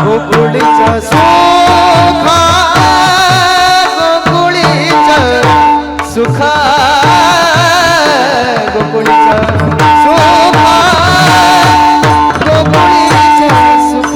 गोकुळीचं सुख गोकुळीचं सुख गोकुळीचं सुख गोकुळीचं सुख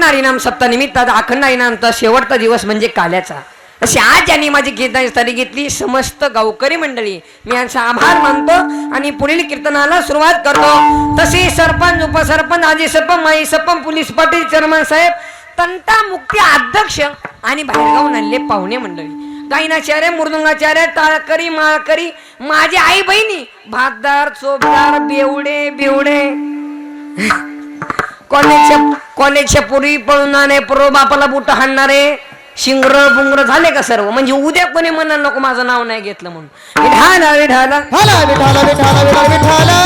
हरिनाम सप्ताह निमित्ताचा अखंड हरिनामचा शेवटचा दिवस म्हणजे काल्याचा. अशी आज यांनी माझी कीर्तनाची घेतली. समस्त गावकरी मंडळी मी यांचा आभार मानतो आणि पुढील कीर्तनाला सुरुवात करतो. तसे सरपंच, उपसरपंच, आजी सरपंच, माई सरपंच, पोलीस पाटील, चेअरमन साहेब, तंटा मुक्ती अध्यक्ष आणि बाहेरगावून आलेले पाहुणे मंडळी, गायनाचार्य, मृदुंगाचार्य, टाळकरी, माळकरी, माझी आई बहिणी, भातदार, चोपदार, बेवडे बिवडे, कॉलेजच्या पूर्वी पळून आणे, पूर्व बापाला बुट हाणणारे, शिंगर बुंगर झाले का सर्व, म्हणजे उद्या कोणी म्हणाल नको माझं नाव नाही घेतलं म्हणून. विठाला विठाला विठाला विठाला विठाला विठाला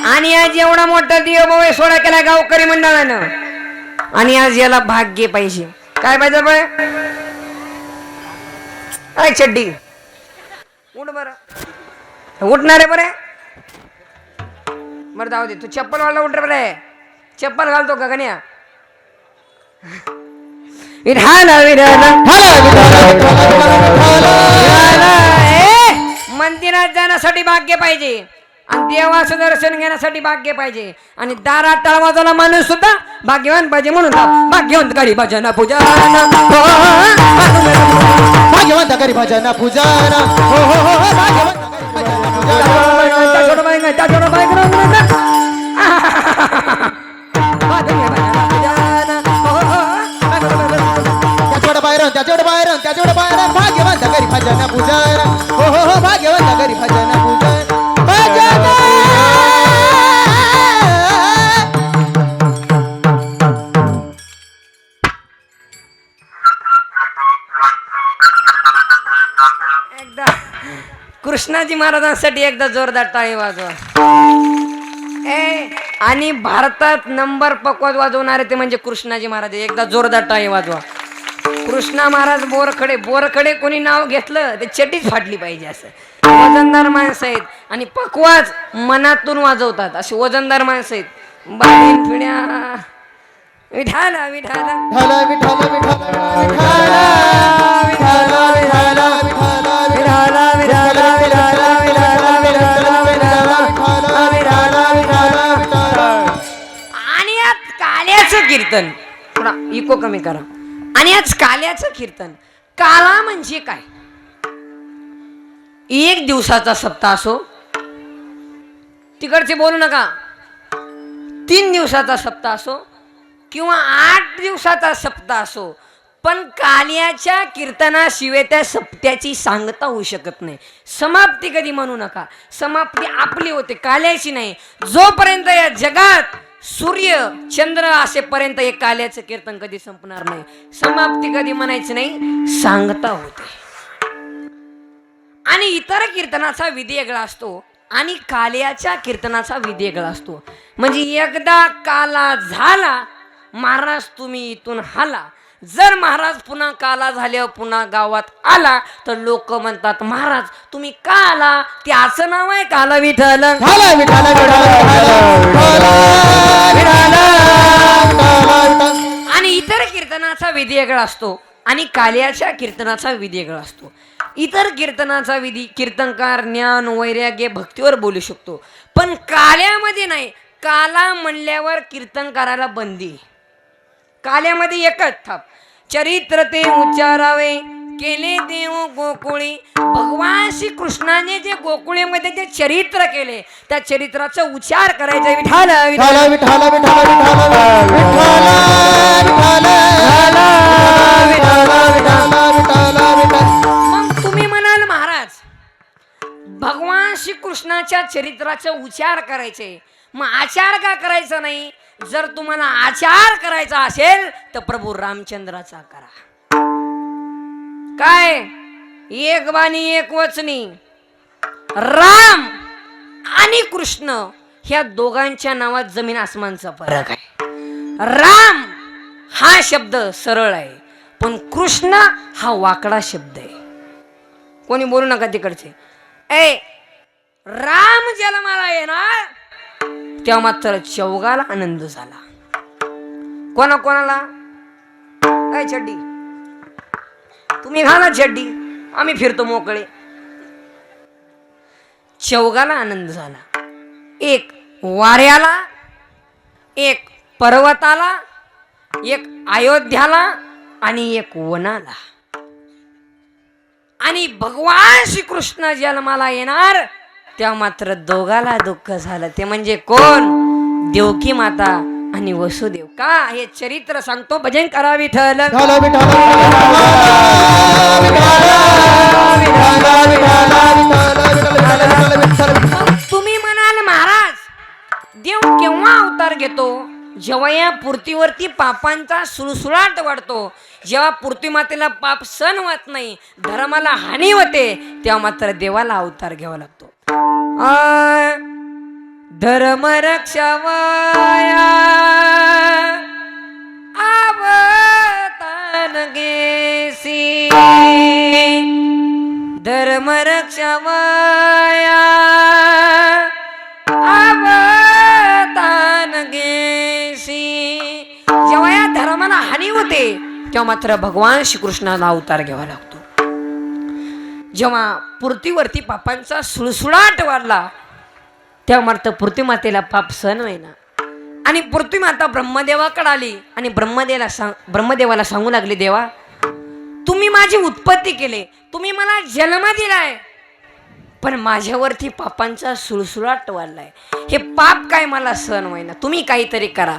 आणि आज एवढा मोठा दिवस सोडा केला गावकरी मंडळानं, आणि आज याला भाग्य पाहिजे. काय पाहिजे बरं? अय चड्डी उठ बरं, उठणार आहे बरं. बरं जाऊ दे, तू चप्पल वाला उठ बरं, चप्पल घालतो का गण्या? विठाला विठाला मंदिरात जाण्यासाठी भाग्य पाहिजे, आणि देवाचं दर्शन घेण्यासाठी भाग्य पाहिजे, आणि दारात टाळ वाजवला माणूस सुद्धा भाग्यवान पाहिजे. म्हणून भाग्यवंत करी भजन पूजा, भाग्यवंत करी भजन पूजा, हो हो हो भाग्यवंत त्याच्यावर बाहेर भाग्यवंत करी भजन पूजा, हो हो हो भाग्यवंत करी भजन पूजा. एकदा कृष्णाजी महाराजांसाठी एकदा जोरदार टाळी वाजवा. आणि भारतात नंबर पकवाज वाजवणारे ते म्हणजे कृष्णाजी महाराज. एकदा जोरदार टाळी वाजवा. कृष्णा महाराज बोरखडे, बोरखडे कोणी नाव घेतलं ते चटीच फाटली पाहिजे. असं वजनदार माणसं आहेत, आणि पकवाज मनातून वाजवतात, असे वजनदार माणसं आहेत. बाळीन पिढ्या विठाला विठाला विठाला विठाला विठाला विठाला विठाला विठाला विठाला विठाला विठाला. आणि आज काल्याचं कीर्तन, थोडा इको कमी करा. आणि आज काल्याचं कीर्तन, काला म्हणजे काय? एक दिवसाचा सप्ताह असो, तिकडचे बोलू नका, 3 दिवसाचा सप्ताह असो किंवा 8 दिवसाचा सप्ताह असो, पण काल्याच्या कीर्तनाशिवाय त्या सप्त्याची सांगता होऊ शकत नाही. समाप्ती कधी म्हणू नका, समाप्ती आपली होते, काल्याची नाही. जोपर्यंत या जगात सूर्य चंद्र असेपर्यंत एक काल्याचं कीर्तन कधी संपणार नाही. समाप्ती कधी म्हणायचं नाही, सांगता होते. आणि इतर कीर्तनाचा विधी वेगळा असतो, आणि काल्याच्या कीर्तनाचा विधी वेगळा असतो. म्हणजे एकदा काला झाला महाराज तुम्ही इथून हाला, जर महाराज पुन्हा काला झाल्यावर पुन्हा गावात आला तर लोक म्हणतात महाराज तुम्ही का आला, ते असं नाव आहे काला विठ्ठल. आणि इतर कीर्तनाचा विधी वेगळा असतो, आणि काल्याच्या कीर्तनाचा विधी वेगळा असतो. इतर कीर्तनाचा विधी कीर्तनकार ज्ञान वैराग्य भक्तीवर बोलू शकतो, पण काल्यामध्ये नाही. काला म्हणल्यावर कीर्तन करायला बंदी. काल्यामध्ये एकच थाप, चरित्र ते उच्चारावे केले देव गोकुळी. भगवान श्री कृष्णाने जे गोकुळेमध्ये जे चरित्र केले त्या चरित्राचा उच्चार करायचा. विठाला विठाला विठाला विठाला विठाला विठाला विठाला. मग तुम्ही म्हणाल महाराज भगवान श्री कृष्णाच्या चरित्राचा उच्चार करायचे, मग आचार का करायचा नाही? जर तुम्हाला आचार करायचा असेल तर प्रभू रामचंद्राचा करा. काय एक बाणी एक वचनी, राम आणि कृष्ण ह्या दोघांच्या नावात जमीन आसमानचा फरक आहे. राम हा शब्द सरळ आहे, पण कृष्ण हा वाकडा शब्द आहे. कोणी बोलू नका तिकडचे. राम जन्माला येणार तेव्हा मात्र चौघाला आनंद झाला. कोणाला? चड्डी तुम्ही घाला चड्डी, आम्ही फिरतो मोकळे. चौघाला आनंद झाला. एक वाऱ्याला, एक पर्वताला, एक अयोध्याला, आणि एक वनाला. आणि भगवान श्रीकृष्ण जन्माला येणार तेव्हा मात्र दोघाला दुःख झालं. ते म्हणजे कोण? देवकी माता आणि वसुदेव. का हे चरित्र सांगतो, भजन करा विठ्ठल. तुम्ही म्हणाल महाराज केव्हा अवतार घेतो? जेव्हा या पृथ्वीवरती पापांचा सुळसुळाट वाढतो, जेव्हा पृथ्वी मातेला पाप सहन होत नाही, धर्माला हानी होते, तेव्हा मात्र देवाला अवतार घ्यावा लागतो. धर्म रक्षावया आवतान गेसी, धर्म रक्षावया आवतान गेसी. जेव्हा या धर्माला हानी होते तेव्हा मात्र भगवान श्रीकृष्णाला अवतार घ्यावा लागतो. जेव्हा पृथ्वीवरती पापांचा सुळसुळाट वाढला तेव्हा मात्र पृथ्वी मातेला पाप सहन होईना आणि पृथ्वी माता ब्रह्मदेवाकडे आली आणि ब्रह्मदेवाला सांगू लागली, देवा तुम्ही माझी उत्पत्ती केली, तुम्ही मला जन्म दिलाय, पण माझ्यावरती पापांचा सुळसुळाट वाढलाय, हे पाप काय मला सहन होईना, तुम्ही काहीतरी करा.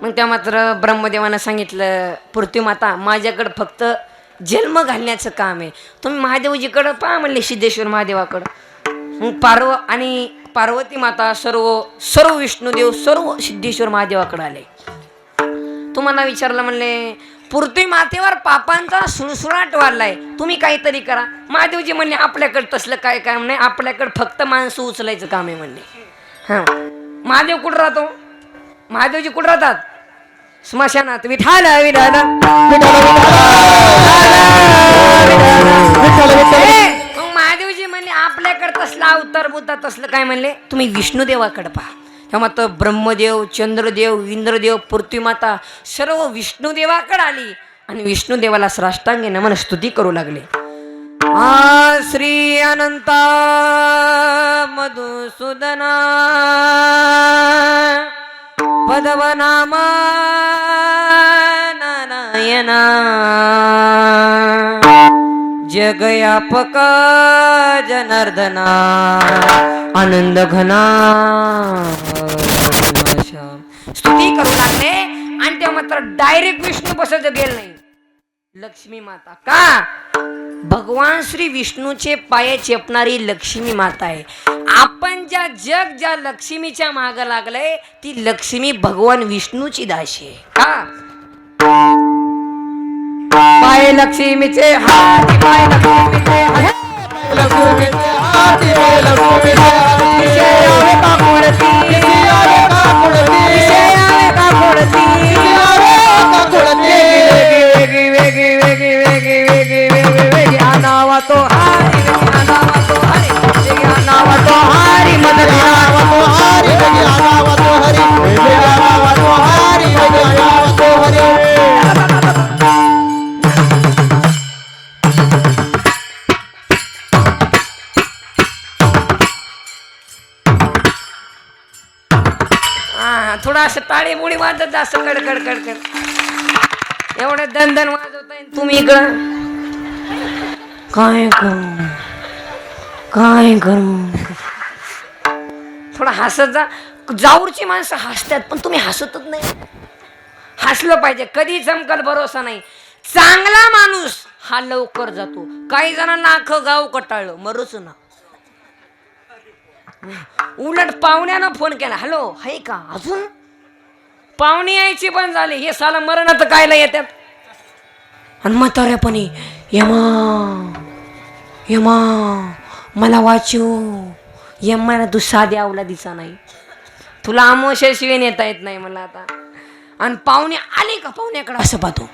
मग त्या मात्र ब्रह्मदेवानं सांगितलं, पृथ्वी माता माझ्याकडं फक्त जन्म घालण्याचं काम आहे, तुम्ही महादेवजीकडं पहा म्हणले, सिद्धेश्वर महादेवाकडं. मग पार्वती माता सर्व विष्णुदेव सर्व सिद्धेश्वर महादेवाकडे आले. तुम्हाला विचारलं म्हणले, पृथ्वी मातेवर पापांचा सुळसुळाट वाढलाय, तुम्ही काहीतरी करा. महादेवजी म्हणले, आपल्याकडे तसलं काय काम नाही, आपल्याकडे फक्त माणसं उचलायचं काम आहे म्हणले. हां, महादेव कुठं राहतो? महादेवजी कुठं राहतात? स्मशानात. विठाल विठाल महादेवजी म्हणले, आपल्याकडे तसला अवतार बुद्धा तसलं काय म्हणले, तुम्ही विष्णुदेवाकडे पहा. तेव्हा तर ब्रह्मदेव, चंद्रदेव, इंद्रदेव, पृथ्वीमाता सर्व विष्णुदेवाकडे आली आणि विष्णुदेवाला साष्टांगी नमन स्तुती करू लागले. श्री अनंता मधुसूदना पदवनामा नारायणा जगयापक जनार्दना आनंद घना स्तुती करू लागले. आणि तेव्हा मात्र डायरेक्ट विष्णू बसत गेलं नाही, लक्ष्मी माता. का? भगवान श्री विष्णूचे पाय चेपणारी लक्ष्मी माता आहे. आपण ज्या लक्ष्मीच्या माग लागलंय ती लक्ष्मी भगवान विष्णूची दासी आहे. का? पाय लक्ष्मीचे हाती, पाय लक्ष्मीचे हाती, लक्ष्मीचे हाती, पाय लक्ष्मीचे हाती, विषय आवे का कोणती, विषय आवे का कोणती, विषय आवे का कोणती, विषय आवे का कोणती, वेगी वेगी वेगी वेगी वेगी वेगी वेगी आनावा तो हारी, आनावा तो हरी, वेगी आनावा तो हारी, मदन आनावा तो हारी, वेगी आनावा तो हरी, वेगी आनावा तो हारी, वेगी आनावा तो हरी. थोडा असं टाळी बुडी वाजत असं कडकड कडकड एवढं दणदण वाजवताय तुम्ही इकडं. काय करू थोडं हसत जा. जाऊरची माणसं हसतात पण तुम्ही हसतच नाही. हसलं पाहिजे, कधी चमकल भरोसा नाही. चांगला माणूस हा लवकर जातो. काही जणांना अख्खं गाव कटाळलं, मरूच ना. उलट पाहुण्यानं फोन केला, हॅलो हाय का, अजून पाहुणे यायची पण झाली. हे साला मरणात कायला येतात. आणि म्हाताऱ्यापणी यमा यमा मला वाचू, यम्माना तू साध्या आवला दिसा नाही, तुला आमोशाशिवाय नेता येत नाही मला आता. आणि पाहुणे आले का पाहुण्याकडे असं पाहतो.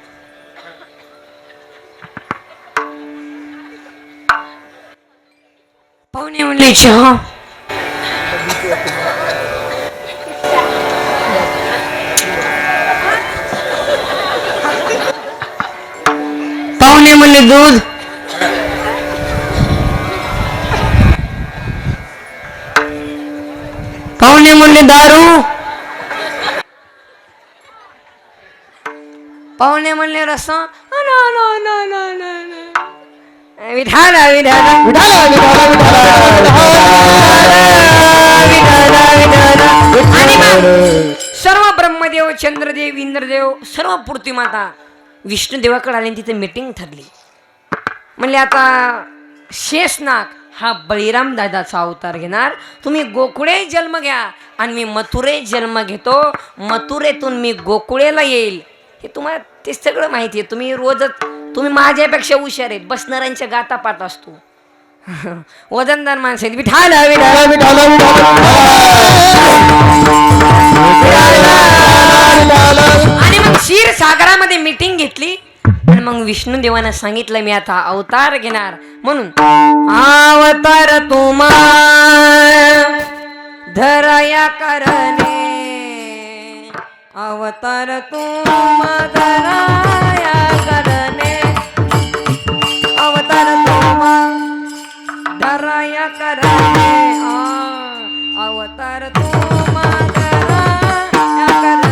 पाहुणे म्हणले चहा. पाहुणे म्हणले दूध. पाहुणे म्हणले दारू. पाहुणे म्हणले रस्सा. विठाल विठाल सर्व ब्रह्मदेव, चंद्रदेव, इंद्रदेव, सर्व पृथ्वीमाता विष्णुदेवाकडे आले. तिथे मीटिंग ठरली. म्हणले आता शेषनाग हा बळीराम दादाचा अवतार घेणार. तुम्ही गोकुळे जन्म घ्या आणि मी मथुरे जन्म घेतो. मथुरेतून मी गोकुळेला येईल. हे तुम्हाला ते सगळं माहिती आहे. तुम्ही रोजच तुम्ही माझ्यापेक्षा हुशार आहेत. बसणाऱ्यांच्या गाता पाठ असतो. वजनदार माणसं आहेत. विठाल विठाल विठाल विठाल. आणि मग क्षीर सागरामध्ये मीटिंग घेतली आणि मग विष्णू देवानं सांगितलं मी आता अवतार घेणार. म्हणून अवतार तुम्हा धरया करणे, अवतार तुम्हा धरया करणे, अवतार तुम्हा धरया करणे, अवतार तुम्हा धरया करणे,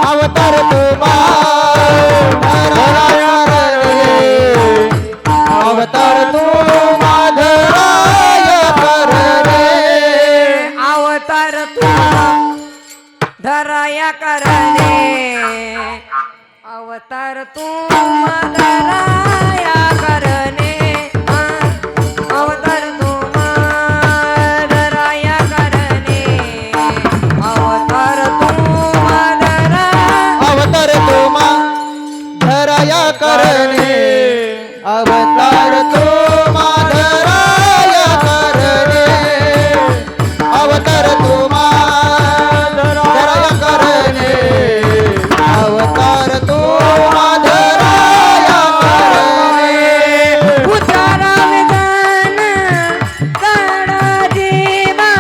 अवतार तुम्हा धराया करणे, अवतार तुम्हा धराया करणे, अवतार तुम्हा धरया करणे, अवतार तुम्हा धरया करणे, अवतार तुम्हा धरया करणे, अवतार तुम्हा अवतार तुम्हा धराया करणे, अवतार तुम्हा धराया करणे, अवतार तुम्हा धराया करणे, अवतार तुम्हा धराया करणे. उतारा विधान काढा देवा,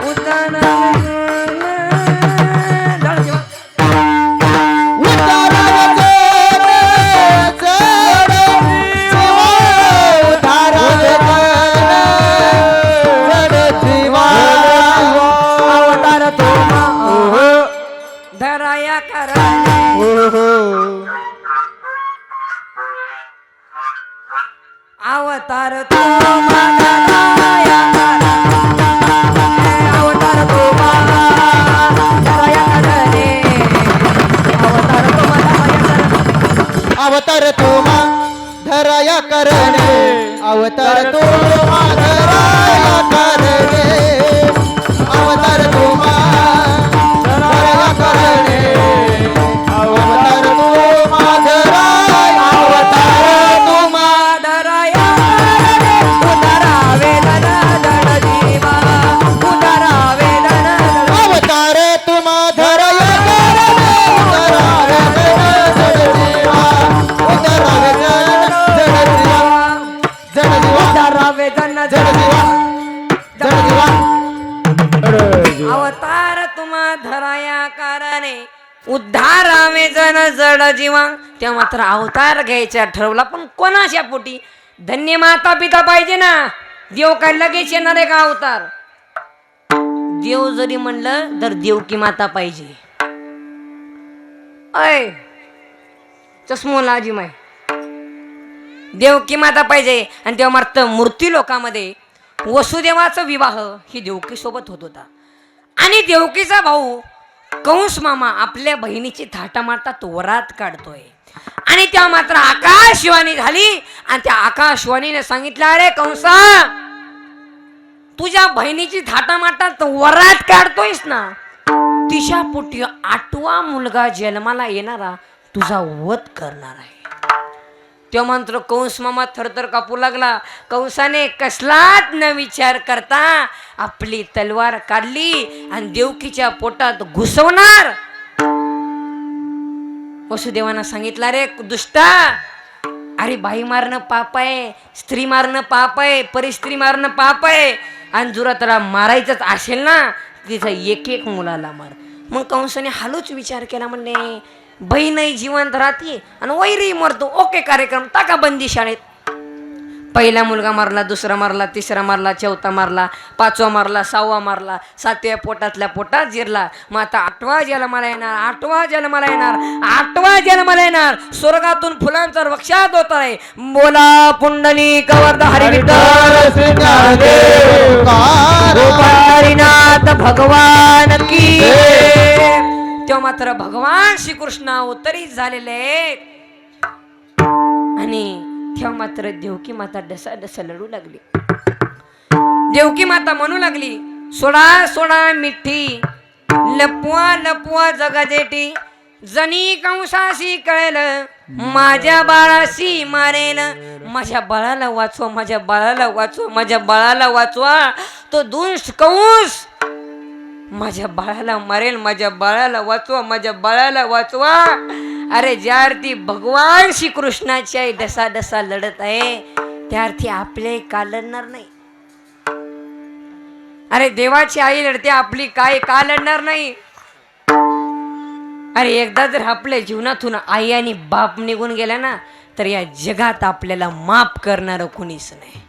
उतारा विधान धरया करणे, अवतार तुम्हा धरया करणे, अवतार तुम्हा धरया करणे, अवतार तुम्हा धरया करणे, अवतार तुम्हा धराया करणे, अवतार तुम्हा धराया करणे, अवतार तुम्हा धराया, अवतार तुम्हा धरया करणे, उतारा वेदना जड जीवा, उतारा वेदना जड अवतार तुम्हा धराया करणे, उतारा वेदना जड जीवा, उतारा वेदना जड जीवा, जड जीवा, उतारा वेदना जड जीवा, जड जीवा. अवतार तुम्हा धराया करणे, उद्धारावे जन जड जीवा. तेव्हा मात्र अवतार घ्यायचा ठरवला. पण कोणाच्या पोटी? धन्य माता पिता पाहिजे ना. देव काय लगेच येणार आहे का अवतार? देव जरी म्हणलं तर देवकी माता पाहिजे. अय चष्मोला आजी माय, देवकी माता पाहिजे. आणि तेव्हा मात्र मूर्ती लोकामध्ये वसुदेवाचा विवाह ही देवकी सोबत होत होता. आणि देवकीचा भाऊ कंस मामा आपल्या बहिणीची थाटामाटात वरात काढतोय. आणि त्या मात्र आकाशवाणी झाली. आणि त्या आकाशवाणीने सांगितलं, अरे कंसा, तुझ्या बहिणीची थाटामाटात वरात काढतोयस ना, तिच्या पोटी 8वा मुलगा जन्माला येणारा तुझा वध करणार आहे. तो मंत्र कंस मामा थरथर कापू लागला. कंसाने कसलाच न विचार करता आपली तलवार काढली आणि देवकीच्या पोटात घुसवणार. वसुदेवानं सांगितलं, अरे दुष्टा, अरे बाई मारणं पाप आहे, स्त्री मारणं पाप आहे, परिस्त्री मारणं पाप आहे. आणि जुरा त्याला मारायचंच असेल ना, तिचा एक एक मुलाला मार. मग कंसाने हालूच विचार केला. म्हणले बहीणही जिवंत राहते आणि वैरी मरतो. ओके, कार्यक्रम टाका बंदी शाळेत. पहिला मुलगा मारला, दुसरा मारला, तिसरा मारला, चौथा मारला, 5वा मारला, 6वा मारला, 7व्या पोटातल्या पोटात जिरला. मग आता 8वा जन्माला येणार, 8वा जन्माला येणार, 8वा जन्माला येणार. स्वर्गातून फुलांचा वृक्षात होत आहे. बोला पुंडलिक वरद हरी विठ्ठल हरिनाथ भगवान की. तेव्हा मात्र भगवान श्रीकृष्ण अवतरित झालेले आहेत. आणि तेव्हा मात्र देवकी माता डसा डसा लढू लागली. देवकी माता म्हणू लागली, सोडा सोडा मिठी, लपवा लपवा जगदेटी, जनी कंसाशी कळेल माझ्या बाळाशी मारेल. माझ्या बाळाला वाचवा, माझ्या बाळाला वाचवा, माझ्या बाळाला वाचवा. तो दुष्ट कंस माझ्या बाळाला मारेल, माझ्या बाळाला वाचवा, माझ्या बाळाला वाचवा. अरे ज्या अर्थी भगवान श्रीकृष्णाची आई डसा डसा लढत आहे, त्या अर्थी आपले का लढणार नाही? अरे देवाची आई लढते, आपली काय का लढणार नाही? अरे एकदा जर आपल्या जीवनातून आई आणि बाप निघून गेला ना, तर या जगात आपल्याला माफ करणार कुणीच नाही.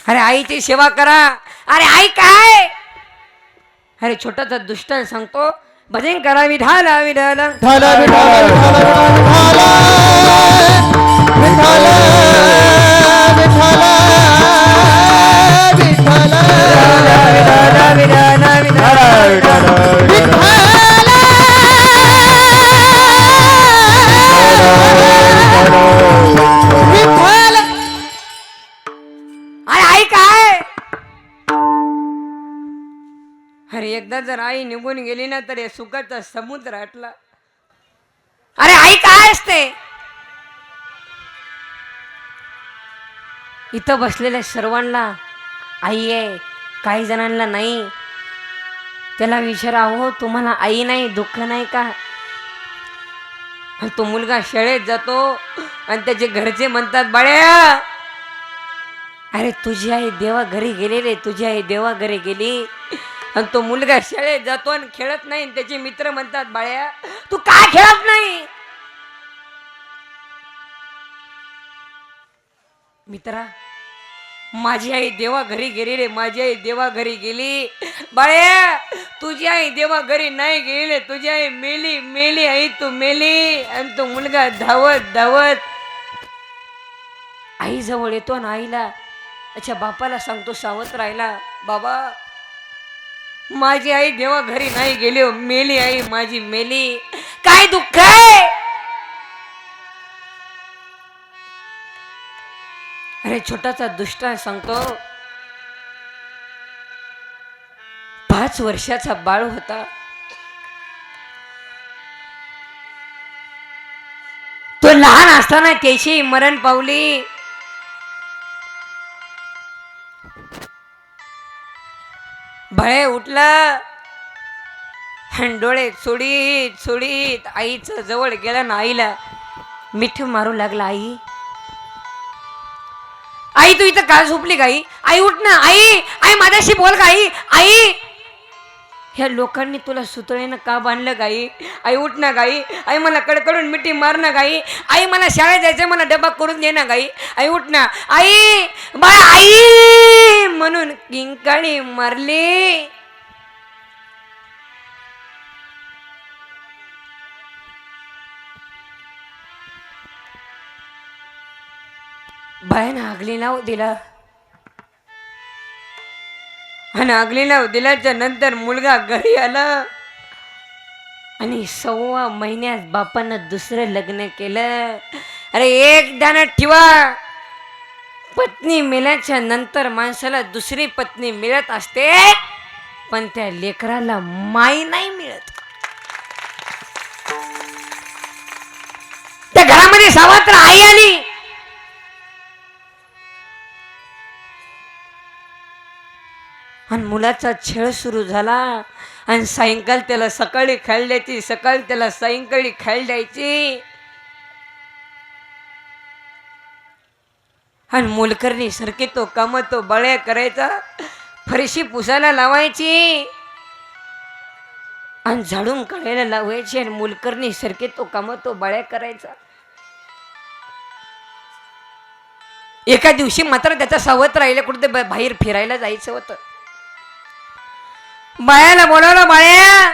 अरे आईची सेवा करा. अरे आई काय? अरे छोटासा दुष्टांत सांगतो, भजन करा विठाला विठाला विठाला विठाला विठाला विठाला विठाला विठाला विठाला विठाला विठाला विठाला. अरे आई काय? अरे एकदा जर आई निघून गेली ना, तर हे सुखाचा समुद्र आटला. अरे आई काय असते? इथं बसलेल्या सर्वांना आई आहे, काही जणांना नाही. त्याला विचारा, हो तुम्हाला आई नाही, दुःख नाही का? तो मुलगा शाळेत जातो आणि त्याचे घरचे म्हणतात, बाळ्या अरे तुझी आई देवा घरी गेली रे, तुझी आई देवा घरी गेली. आणि तो मुलगा शाळेत जातो आणि खेळत नाही. त्याचे मित्र म्हणतात, बाळ्या तू काय खेळत नाही? मित्रा, माझी आई देवा घरी गेली रे, माझी आई देवा घरी गेली. बाळ्या तुझी आई देवा घरी नाही गेली रे, तुझी आई मेली मेली आई, तू मेली. आणि तो मुलगा धावत धावत आई जवळ येतो आणि आईला, अच्छा बापाला सांगतो सावध राहिला, बाबा माझी आई देवा घरी नाही गेली हो, मेली आई माझी मेली. काय दुःख आहे? अरे छोटासा दुष्टा सांगतो, 5 वर्षाचा बाळ होता. तो लहान असताना त्याची मरण पावली. भळे उठला, डोळे चुडीत चुडीत आईचं जवळ गेला ना, आईला मिठ मारू लागला. आई आई तू इथं का झोपली? गाई आई उठ ना, आई आई माझ्याशी बोल गाई, आई ह्या लोकांनी तुला सुतळेनं का बांधलं? गाई आई उठ ना, गाई आई मला कडकडून मिठी मार ना, गाई आई मला शाळेत जायचं, मला डबा करून दे ना, गाई आई उठ ना, आई बाय आई म्हणून किंकाळी मारली. बायानं आगली नाव दिला आणि आगली नाव दिल्याच्या नंतर मुलगा घरी आला आणि 6 महिन्यात बापानं दुसरं लग्न केलं. अरे एक ध्यानात ठेवा, पत्नी मेल्याच्या नंतर माणसाला दुसरी पत्नी मिळत असते, पण त्या लेकराला माई नाही मिळत. त्या घरामध्ये सावत्र आई आली. आणि मुलाचा छळ सुरू झाला आणि सायंकाळ त्याला सकाळी खायला द्यायची, सकाळी त्याला सायंकाळी खायला द्यायची. आणि मोलकरणी सारखी तो काम तो बळ्या करायचा, फरशी पुसायला लावायची आणि झाडून काढायला लावायची. आणि मोलकरणी सारखी तो काम तो बळ्या करायचा. एका दिवशी मात्र त्याचा सावत्र राहिला, कुठे बाहेर फिरायला जायचं होतं. बाळ्याला बोलावलं, बाळ्या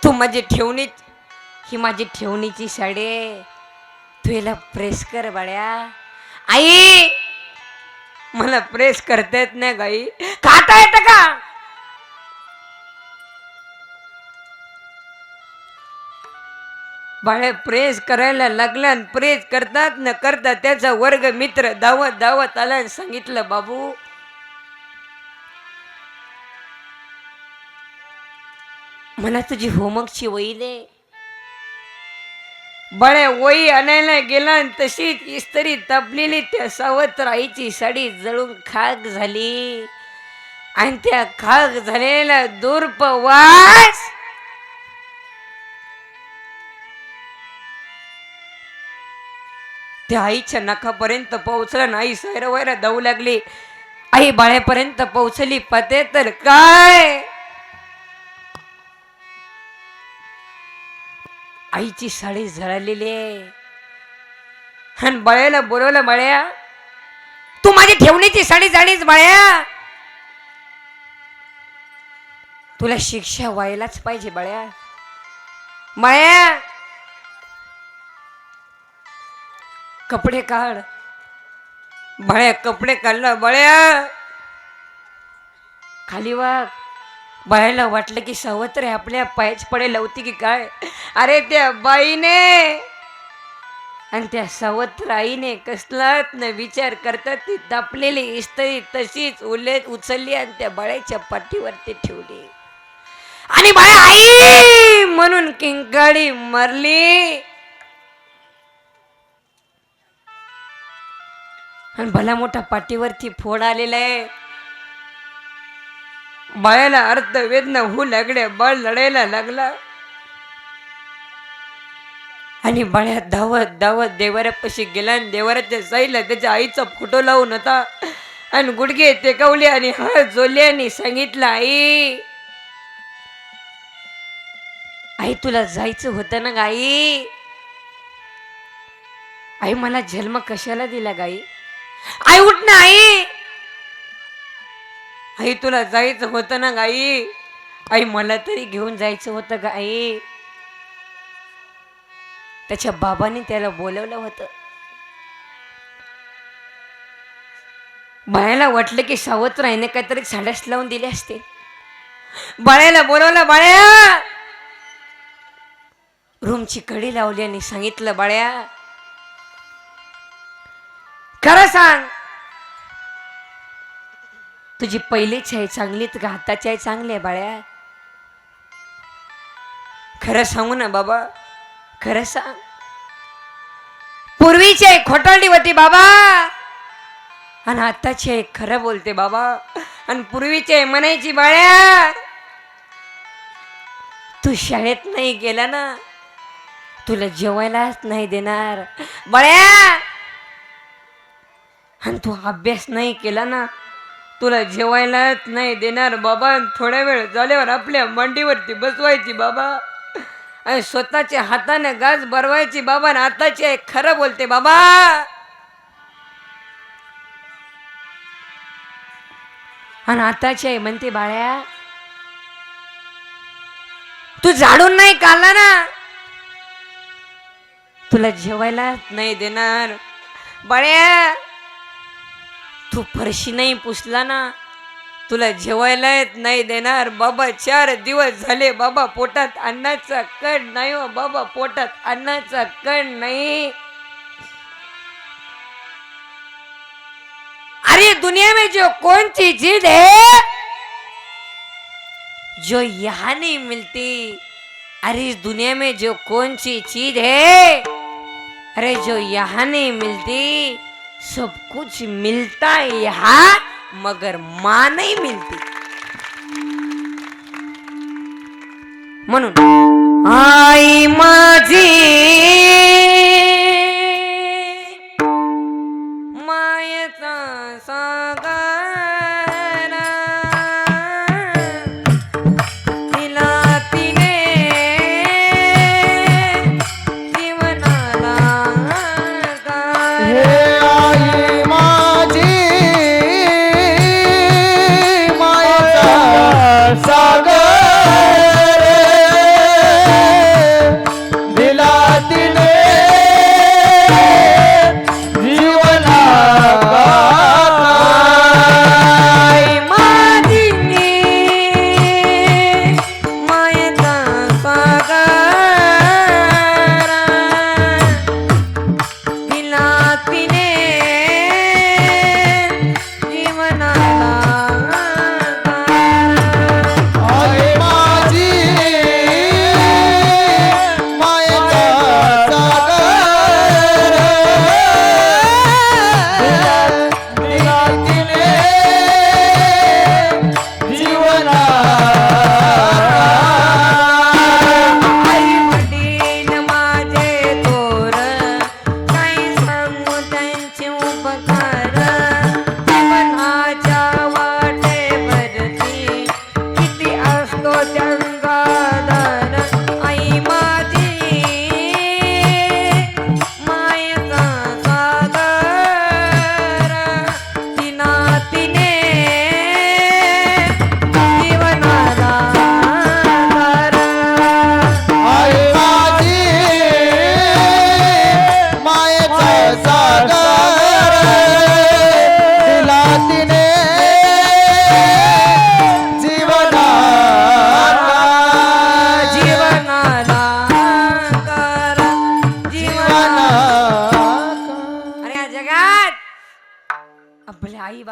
तू माझी ठेवणी, ही माझी ठेवणीची साडी, तू याला प्रेस कर बाळ्या. आई मला प्रेस करता येत नाही गाई. खाता येतं का? बाळे प्रेस करायला लागला आणि प्रेस करतात न करता त्याचा वर्ग मित्र धावत धावत आला आणि सांगितलं, बाबू मला तुझी होमवर्कची वही दे. बाळ्या वही आणायला गेला आणि तशीच इस्त्री तापलेली त्या सावत्र आईची साडी जळून खाक झाली आणि त्या खाक झालेला दुर्पवास त्या आईच्या नाकापर्यंत पोहोचला. नाही सैरा वैरा धावू लागली. आई बाळ्यापर्यंत पोहोचली. पते तर काय आईची साडी जळालेली आहे. आणि बाळ्याला बोलवलं, बाळ्या तू माझी ठेवणीची साडी जाणीच बाळ्या, तुला शिक्षा व्हायलाच पाहिजे बाळ्या. बाळ्या कपडे काढ. बाळ्या कपडे काढला. बाळ्या खाली वाग. बाळ्याला वाटलं की सावत्र आपल्या पायच पडे लावती की काय. अरे त्या बाईने आणि त्या सावत्र आईने कसलाच न विचार करतात ती तापलेली इस्त्री तशीच उचलली आणि त्या बाळ्याच्या पाठीवरती ठेवली. आणि बाळ्या आई म्हणून किंकाळी मारली. आणि भला मोठा पाठीवरती फोड आलेला आहे. बाळ्याला अर्थ वेदना होऊ लागल्या. बाळ लढायला लागला आणि बाळ्या धावत धावत देवाऱ्यापाशी गेला आणि देवाऱ्याच्या साईडला त्याच्या आईचा फोटो लावून होता आणि गुडघे टेकवले आणि हात जोडले आणि सांगितलं, आई आई तुला जायचं होतं ना गाई. आई मला जन्म कशाला दिला गाई. आई उठ ना आई. आई तुला जायचं होतं ना गाई. आई मला तरी घेऊन जायचं होतं ग आई. त्याच्या बाबांनी त्याला बोलवलं होतं. बाळ्याला वाटलं की सावत्र आईने काहीतरी साड्यास लावून दिले असते. बाळ्याला बोलवलं, बाळ्या रूमची कडी लावली आणि सांगितलं, बाळ्या खरं सांग तुझी पहिलीची आई चांगली का हाताची आई चांगली आहे बाळ्या. खरं सांगू ना बाबा, खरं सांग. पूर्वीची आई खोटारडी होती बाबा आणि आताची आई खरं बोलते बाबा. आणि पूर्वीची आई म्हणायची, बाळ्या तू शाळेत नाही गेला ना तुला जेवायलाच नाही देणार बाळ्या. आणि तू अभ्यास नाही केला ना तुला जेवायलाच नाही देणार बाबा. थोड्या वेळ झाल्यावर आपल्या मांडीवरती बसवायची बाबा आणि स्वतःच्या हाताने गाज भरवायची बाबा. आणि आताची आहे खरं बोलते बाबा. आणि आताची आहे म्हणते, बाळ्या तू झाडून नाही काढला ना तुला जेवायलाच नाही देणार बाळ्या. तू फरशी नाही पुसला ना तुला जेवायलाच नाही देणार बाबा. 4 दिवस झाले बाबा पोटात अन्नाचा कण नाही हो बाबा, पोटात अन्नाचा कण नाही. अरे दुनिया में जो कौन सी चीज है जो यहाँ नहीं मिलती. अरे इस दुनिया में जो कौन सी चीज है अरे जो यहाँ नहीं मिलती. सब कुछ मिलता है यहाँ मगर माँ नहीं मिलती. म्हणून आई माझी मायेचा सागर तिला तिने जीवनाला हे आई माझी मायेचा सागर दिला ती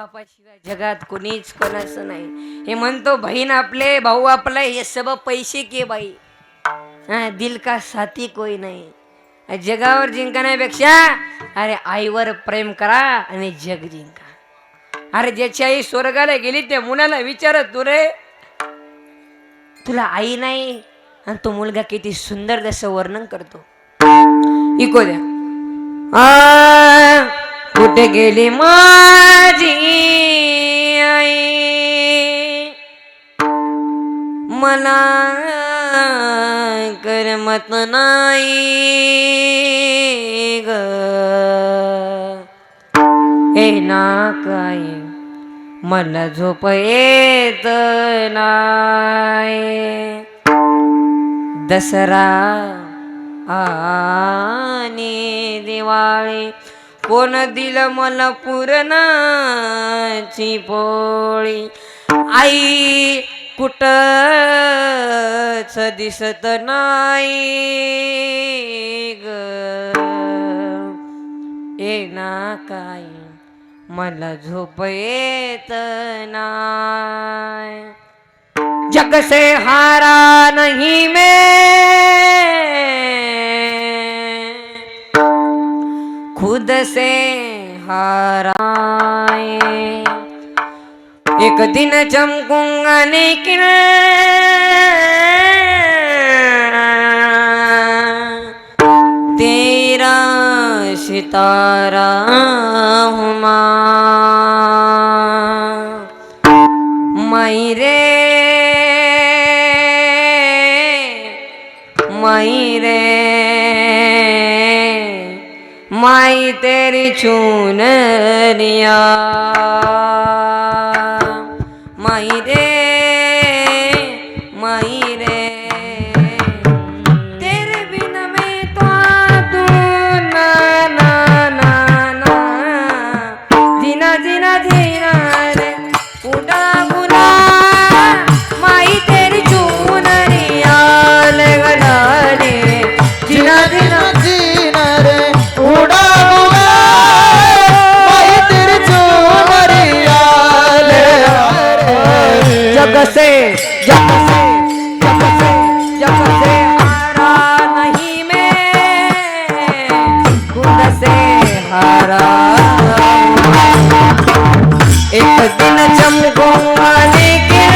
बापाशिवाय जगात कोणीच कोणाचं नाही. हे म्हणतो बहीण आपले भाऊ आपला हे सब पैसे के बाई, हा दिल का साथी कोई नाही. जगावर जिंकण्यापेक्षा अरे आईवर प्रेम करा आणि जग जिंका. अरे ज्याची आई स्वर्गाला गेली त्या मुलाला विचारत तू रे तुला आई नाही, आणि तो मुलगा किती सुंदर जसं वर्णन करतो. इको द्या. कुठे गेली माझी आई, मला करमत नाही ग, हे ना काय मला झोप येत नाही. दसरा आणि दिवाळी कोण दिलं मला पुरणाची पोळी. आई कुठंच दिसत नाही ग, ये ना काय मला झोप येत नाही. जग से हारा नहीं मैं, खुद से हारा. एक दिन चमकूंगा लेकिन तेरा सितारा हूँ माई रे माई रे माई तेरी चुनरिया. माई रे माई रे तेरे बिन मैं तो तू ना ना ना ना. जीना जीना जीना रे उड़ा बुला माई तेरी चुनरिया लगना रे. जीना जीना जीना रे उड़ा उड़ा माई तेरी चुनरिया ले रे. जग से हारा नहीं मैं, खुद से हारा. एक दिन चमकूंगा लेकिन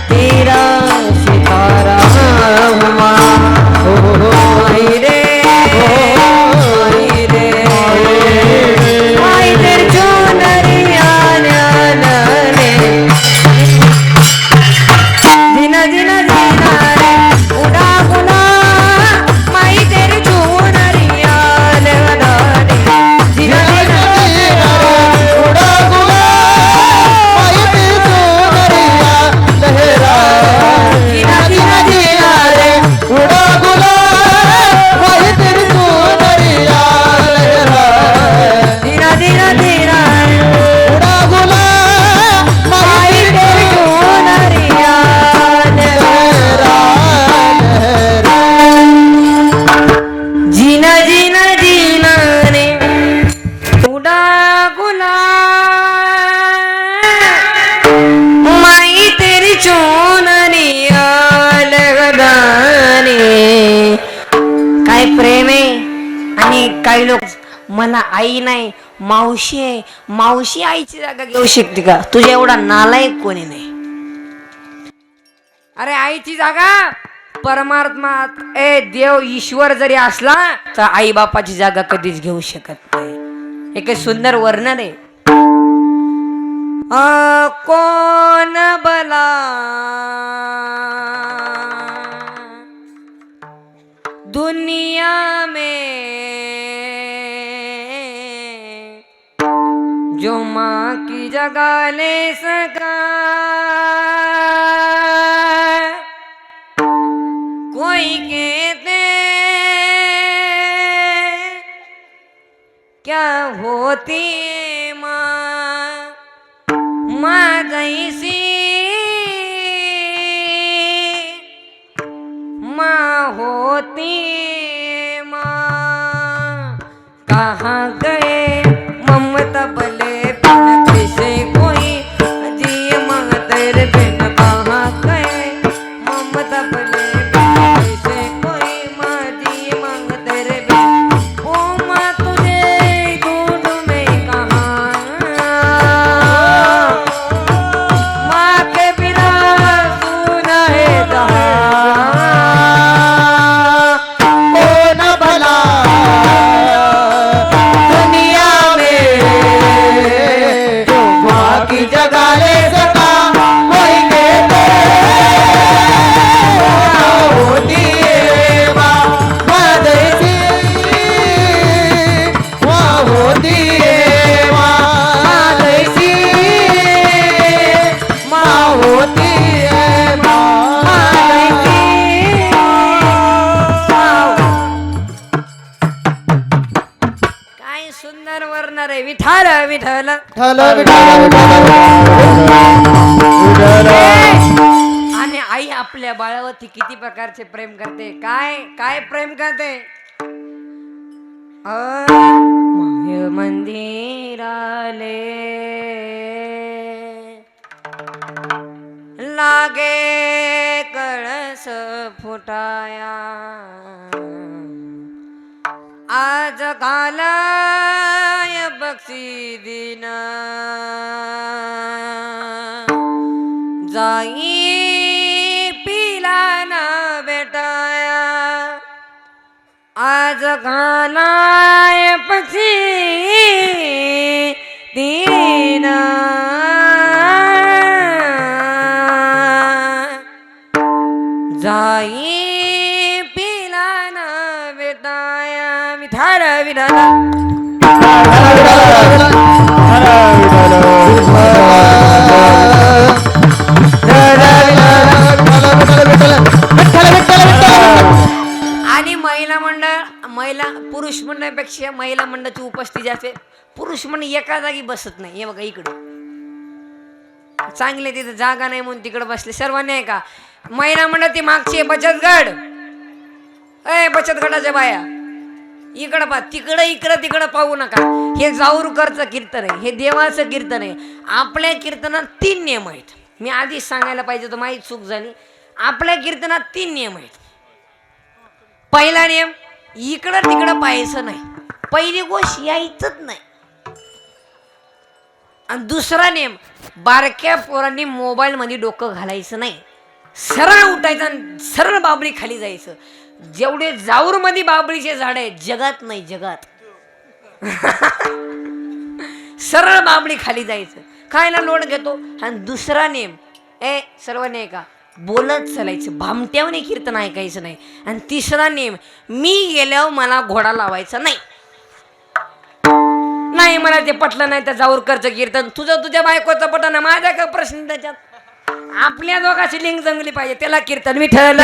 तेरा सितारा हुआ. आई रे आई रे आई तेरी चुनरिया रे. जीना जीना जीना रे उड़ा बुला माई तेरी चुनरिया लगना रे. जीना जीना जीना रे उड़ा उड़ा माई तेरी चुनरिया लहरा. जीना जीना जीना रे उड़ा उड़ा माई तेरी चुनरिया लहरा. जीना जीना जीना रे उड़ा उड़ा माई तेरी चुनरिया लगना. जीना जीना जीना रे उड़ा गुला माई तेरी चुनरिया लगना रे. काय प्रेम आहे. आणि काही लोक मला आई नाही मावशी आहे. मावशी आईची जागा घेऊ शकते का? तुझ्या एवढा नालायक कोणी नाही. अरे आईची जागा परमात्मात देव ईश्वर जरी असला तर आई बापाची जागा कधीच घेऊ शकत नाही. एक सुंदर वर्णन आहे. कोण बला दुनिया में जो माँ की जगह ले सका, कोई कहते क्या होती माँ, माँ जैसी माँ होती माँ. कहाँ गए ममता बले विठ्ठल विठ्ठल विठ्ठल विठ्ठल आणि आई आपल्या बाळावरती किती प्रकारचे प्रेम करते. काय काय प्रेम करते. माय मंदिराले लागे कळस फुटाया आज घालाय बक्षी दिन जाई पिला ना बेटाया आज घालाय पक्षी दिन जाई पिला ना बेटाया विठाल विठाल आणि महिला मंडळ महिला पुरुष मंडळापेक्षा महिला मंडळाची उपस्थिती असते. पुरुष मंडळ एका जागी बसत नाही. हे बघा इकडे चांगले तिथे जागा नाही म्हणून तिकडे बसले. सर्वांनी आहे का महिला मंडळ ती मागची बचत गट. बचत गटाच्या बाया इकडं पा तिकडं इकडं तिकडं पाहू नका. हे जाऊरकरचं कीर्तन आहे. हे देवाचं कीर्तन आहे. आपल्या कीर्तनात 3 नियम आहेत. मी आधीच सांगायला पाहिजे तर माझी चूक झाली. आपल्या कीर्तनात 3 नियम आहेत. पहिला नियम इकडं तिकडं पाहायचं नाही. पहिली गोष्ट यायचंच नाही. आणि दुसरा नियम बारक्या पोरांनी मोबाईल मध्ये डोकं घालायचं नाही. सरळ उठायचं आणि सरळ बाबळी खाली जायचं. जेवढे जाऊर मध्ये बाबळीचे झाड आहे जगात नाही जगात. सरळ बाबळी खाली जायचं. खायला लोट घेतो. आणि दुसरा नेम सर्वांनी का बोलत चालायचं. भामट्यावने कीर्तन ऐकायचं नाही. आणि तिसरा नेम मी गेल्यावर मला घोडा लावायचा नाही. नाही मला ते पटलं नाही. त्या जाऊरकरचं कीर्तन तुझं तुझ्या बायकोचं पटलं ना. माझा काय प्रश्न त्याच्यात. आपल्या दोघांची लिंग जमली पाहिजे त्याला कीर्तन विठ्ठल.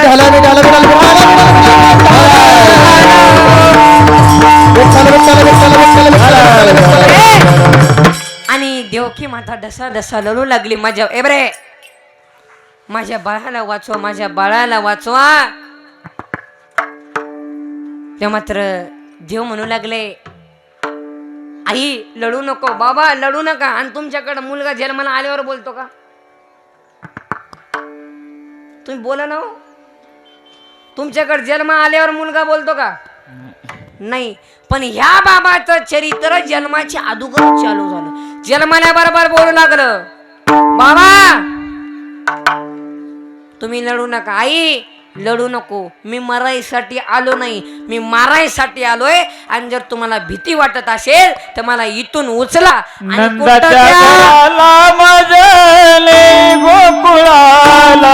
आणि देवकी माता ढसा ढसा लढू लागली. माझ्या एबरे माझ्या बाळाला वाचवा माझ्या बाळाला वाचवा. ते मात्र देव म्हणू लागले आई लढू नको बाबा लढू नका. आणि तुमच्याकडे मुलगा जन्माला आल्यावर बोलतो का. तुम्ही बोला ना. तुमच्याकडे जन्म आल्यावर मुलगा बोलतो का नाही. पण ह्या बाबाचं चरित्र जन्माच्या अगोदर चालू झालं. जन्माल्याबरोबर बोलू लागलं बाबा तुम्ही लढू नका. आई लढू नको. मी मरायसाठी आलो नाही. मी मारायसाठी आलोय. आणि जर तुम्हाला भीती वाटत असेल तर मला इथून उचला आणि गोकुळाला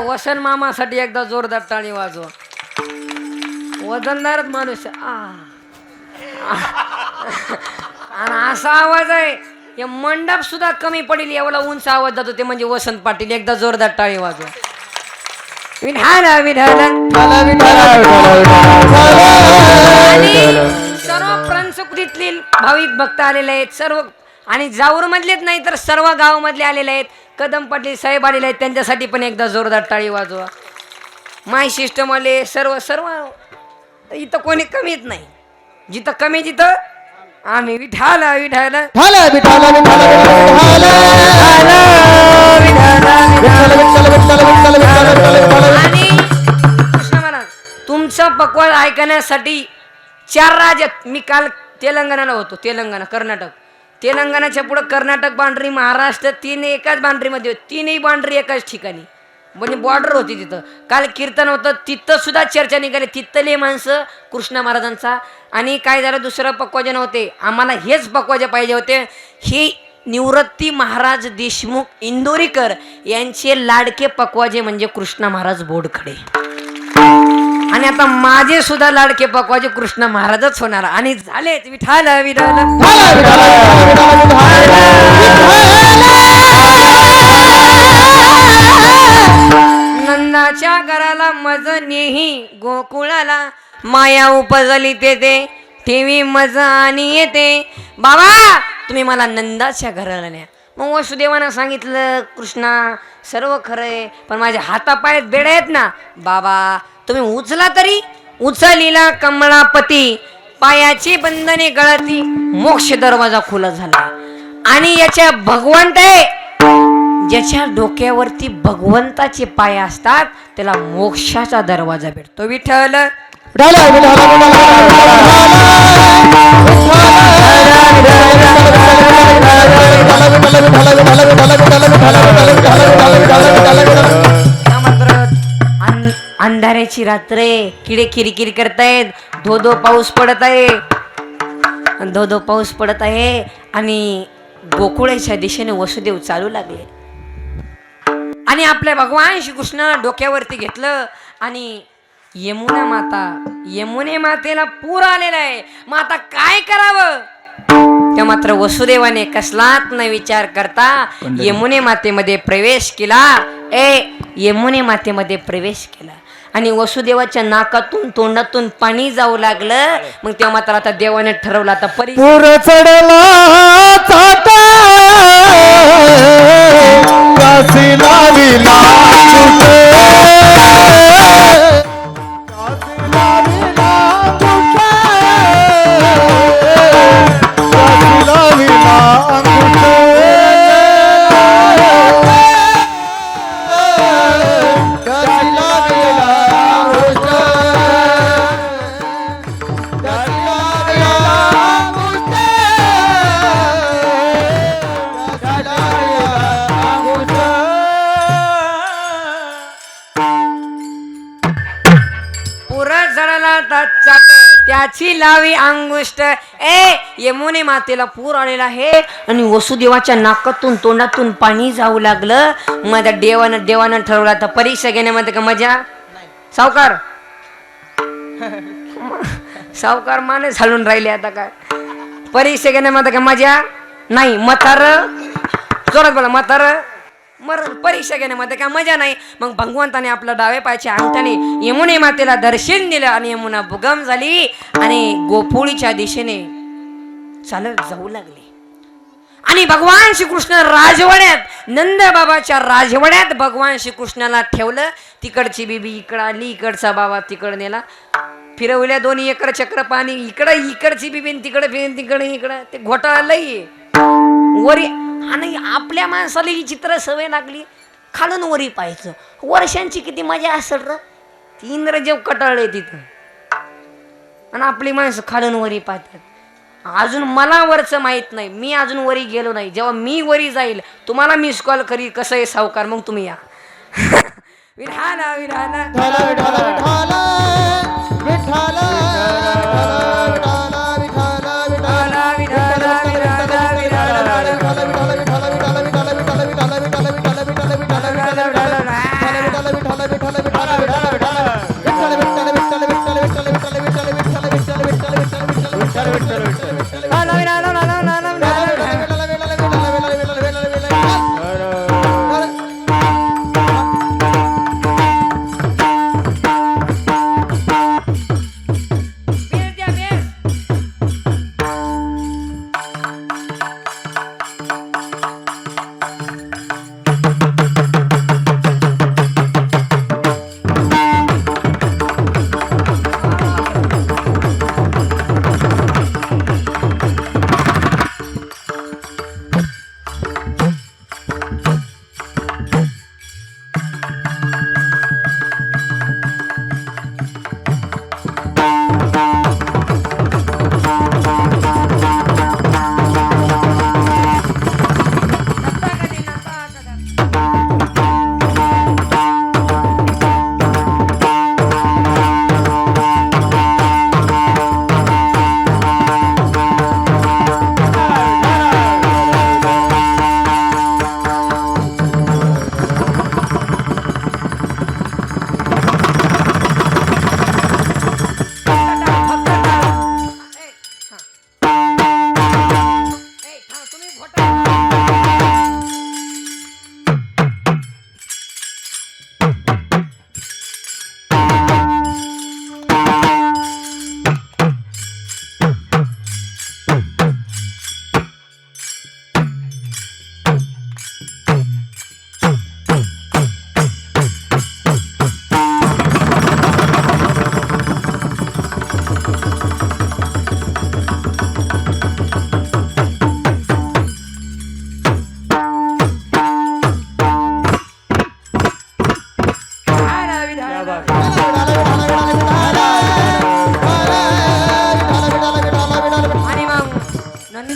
वसन मामासाठी एकदा जोरदार टाळी वाजवा. वजनदार माणूस आणि असा आवाज आहे या मंडप सुद्धा कमी पडेल एवढा उंच आवाज जातो. ते म्हणजे वसंत पाटील. एकदा जोरदार टाळी वाजवा. सर्व पंचकृतीतले भाविक भक्त आलेले आहेत सर्व. आणि जाऊर मधलेच नाही तर सर्व गाव मधले आलेले आहेत. कदम पाटील साहेब आलेले आहेत. त्यांच्यासाठी पण एकदा जोरदार टाळी वाजवा. माय सिस्टम आले सर्व सर्व. इथं कोणी कमीच नाही. जिथं कमी तिथं आम्ही विठाल विठाल विठाल विठाल विठाल विठाल विठाल विठ्ठल विठ्ठल विठ्ठल विठ्ठल विठ्ठल. आणि कृष्ण महाराज तुमचं पक्वाद ऐकण्यासाठी 4 राज्यात मी काल तेलंगणाला होतो. कर्नाटक, तेलंगणाच्या पुढे कर्नाटक बाउंड्री, महाराष्ट्र 3 एकाच बाउंड्रीमध्ये, 3ही बाउंड्री एकाच ठिकाणी, म्हणजे बॉर्डर होती तिथं. काल कीर्तन होतं, तिथं सुद्धा चर्चा निघाली. तिथले माणसं कृष्ण महाराजांचा. आणि काय झालं, दुसरं पक्वाजे नव्हते, आम्हाला हेच पक्वाजे पाहिजे होते. ही निवृत्ती महाराज देशमुख इंदोरीकर यांचे लाडके पक्वाजे म्हणजे कृष्ण महाराज बोडखडे. आणि आता माझे सुद्धा लाडके पक्वाजे कृष्ण महाराजच होणार. आणि झालेच विठाल विठाल नंदाच्या घराला मज नेही गोकुळाला, माया उपजली ते ठेवी मज आणि येते. बाबा तुम्ही मला नंदाच्या घराला न्या. मग वसुदेवानं सांगितलं, कृष्णा सर्व खरं आहे, पण माझ्या हातापायात बेड्या आहेत ना. बाबा तुम्ही उचला तरी. उचलीला कमळापती, पायाची बंधने गळती, मोक्ष दरवाजा खुला झाला. आणि याच्या भगवंत आहे, ज्याच्या डोक्यावरती भगवंताचे पाय असतात त्याला मोक्षाचा दरवाजा भेटतो. विठ्ठल अंधाऱ्याची रात्र आहे, किडे किरकिर करतायत, धो पाऊस पडत आहे, धो पाऊस पडत आहे. आणि गोकुळाच्या दिशेने वसुदेव चालू लागले. आणि आपल्या भगवान श्रीकृष्ण डोक्यावरती घेतलं. आणि यमुने मातेला पूर आलेला आहे. मग आता काय करावं. त्या मात्र वसुदेवाने कसलाच न विचार करता यमुने मातेमध्ये प्रवेश केला. यमुने मातेमध्ये प्रवेश केला. आणि वसुदेवाच्या नाकातून तोंडातून पाणी जाऊ लागलं. मग तेव्हा मात्र आता देवाने ठरवलं, आता पूर चढला काशी लाविला त्याची लावी अंगुष्ट. यमुने मातेला पूर आलेला आहे. आणि वसुदेवाच्या नाकातून तोंडातून पाणी जाऊ लागलं. माझ्या देवानं ठरवलं, आता परीक्षा घेण्यामध्ये का मजा. सावकार माने झालून राहिले. आता काय परीक्षा घेण्यामध्ये का मजा नाही. म्हातार जोरात बोला, म्हातार मरण. परीक्षा घेण्यामध्ये काय मजा नाही. मग भगवंताने आपल्या डाव्या पायाच्या अंगठ्याने यमुने मातेला दर्शन दिलं. आणि यमुना बुगम झाली आणि गोपुळीच्या दिशेने चालत जाऊ लागले. आणि भगवान श्रीकृष्ण राजवाड्यात, नंद बाबाच्या राजवाड्यात भगवान श्रीकृष्णाला ठेवलं. तिकडची बीबी इकडं आली, इकडचा बाबा तिकड नेला. फिरवल्या 2 एकर चक्र पाणी. इकडची बीबी तिकडे इकडं. ते घोटाळा लई वरी. आणि आपल्या माणसाला ही चित्र सवय लागली खालून वरी पाहायचं. वर्षांची किती मजा असेल र. इंद्रदेव कटाळले तिथं. आणि आपली माणसं खालून वरी पाहतात. अजून मला वरचं माहित नाही, मी अजून वरी गेलो नाही. जेव्हा मी वरी जाईल तुम्हाला मिस कॉल करी. कसं आहे सावकार, मग तुम्ही या. विठाला विठाला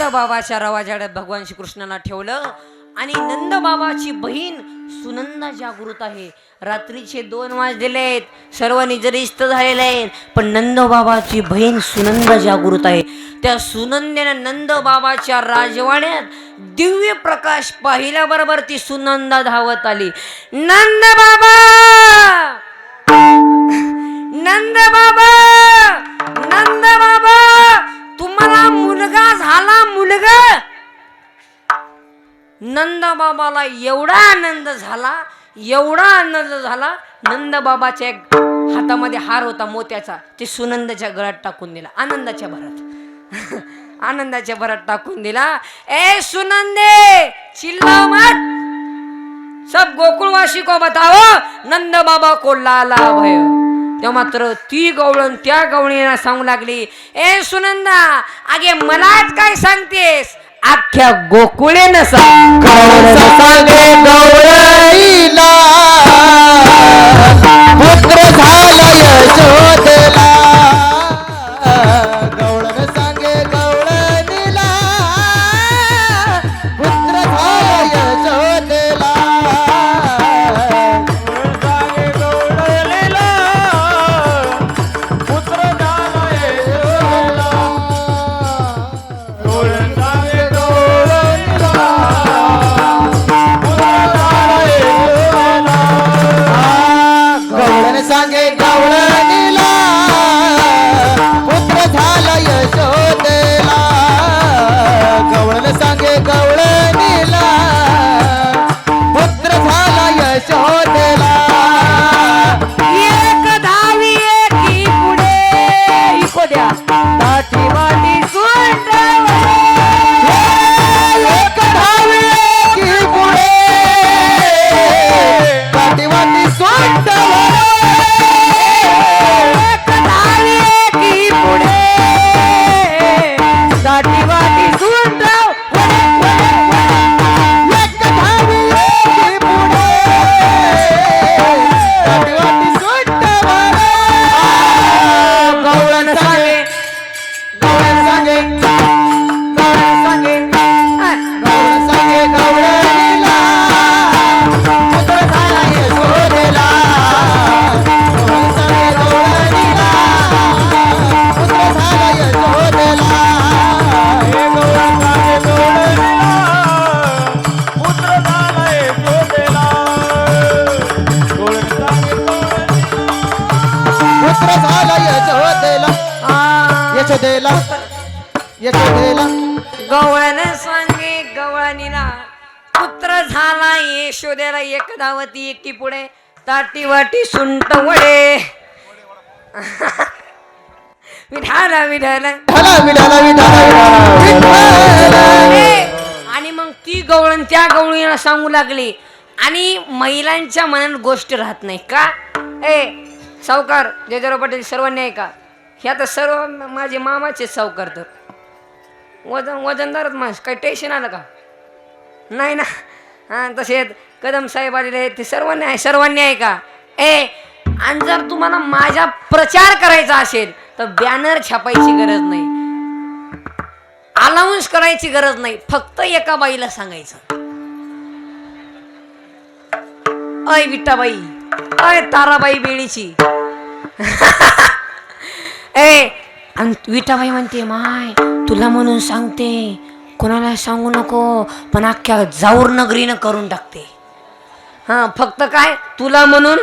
नंद बाबाच्या रवाजाड्यात भगवान श्रीकृष्णाला ठेवलं आणि नंद बाबाची बहीण सुनंदा जागृत आहे. रात्रीचे 2 वाजलेले आहेत, सर्व निजरिस्त झालेले आहेत, पण नंद बाबाची बहीण सुनंदा जागृत आहे. त्या सुनंदेनं नंद बाबाच्या राजवाड्यात दिव्य प्रकाश पाहिल्याबरोबर ती सुनंदा धावत आली. नंद बाबा, नंद बाबा, नंद बाबा, तुम्हाला मुलगा झाला, मुलगा. नंद बाबाला एवढा आनंद झाला, एवढा आनंद झाला, नंद बाबाच्या एक हातामध्ये हार होता मोत्याचा, ते सुनंदाच्या गळ्यात टाकून दिला. आनंदाच्या भरात आनंदाच्या भरात टाकून दिला. ए सुनंदे, चिल्लाओ मत, सब गोकुळवासी को बताओ नंद बाबा को लाला भय. तेव्हा मात्र ती गवळण त्या गवळीला सांगू लागली, ए सुनंदा, आगे मलाच काय सांगतेस, अख्ख्या गोकुळेनं सांग. सांगे गौरईला पुत्र झाला यशोदेला. गवळण सांगे गवळणीला पुत्र झाला यशोदेला. सांगे गवळणीला पुत्र झाला यशोदेला. गवळण सांगे गवळण सांगे गवळणीला पुत्र झाला यशोदेला. गवळण सांगे गवळणीला पुत्र झाला यशोदेला. एक धावी एकी पुढे इको द्या दाटी वाटी सुंडवळे. एक धावी एकी पुढे वाटी वाटी सोंडवळे. एक धावी एकी पुढे दाटी वाटी सुंडवळे. एक धावी एकी पुढे वाटी वाटी सोंडवळे. गवळण सांगे, गवळण सांगे गवळण सांगे, गवळण सांगे गवळणीला पुत्र झाला यशोदेला. गवळण सांगे गवळणीला पुत्र झाला यशोदेला. हे गवळण सांगे गवळणीला पुत्र झाला यशोदेला. गवळण सांगे पुत्र झाला यशोदेला. यशोदेला यशोदेला. गवळण सांगे गवळणीला पुत्र झाला यशोदेला. एक धावती एकी पुढे ताटी वाटी सुंट वडे. विठाला विठाला विठाला विठाला विठाला विठाला. आणि मग ती गवळण त्या गवळीला सांगू लागली. आणि महिलांच्या मनात गोष्ट राहत नाही का. ए सावकार जयदेव पाटील सर्वांनी आहे का, ह्या तर सर्व माझे मामाचे सावकार. तर वजनदारच माणूस, काही टेन्शन आलं का नाही ना. हां तसे कदम साहेब आलेले आहेत, ते सर्वांनी आहे, सर्वांनी आहे का. ए आणि जर तुम्हाला माझा प्रचार करायचा असेल तर बॅनर छापायची गरज नाही, अनाऊन्स करायची गरज नाही, फक्त एका बाईला सांगायचं, अय विट्टाबाई, अय ताराबाई बेळीची. ए आणि विटाबाई म्हणते, माय तुला म्हणून सांगते, कोणाला सांगू नको, पण अख्ख्या जाऊर नगरीनं करून टाकते. हां फक्त काय तुला म्हणून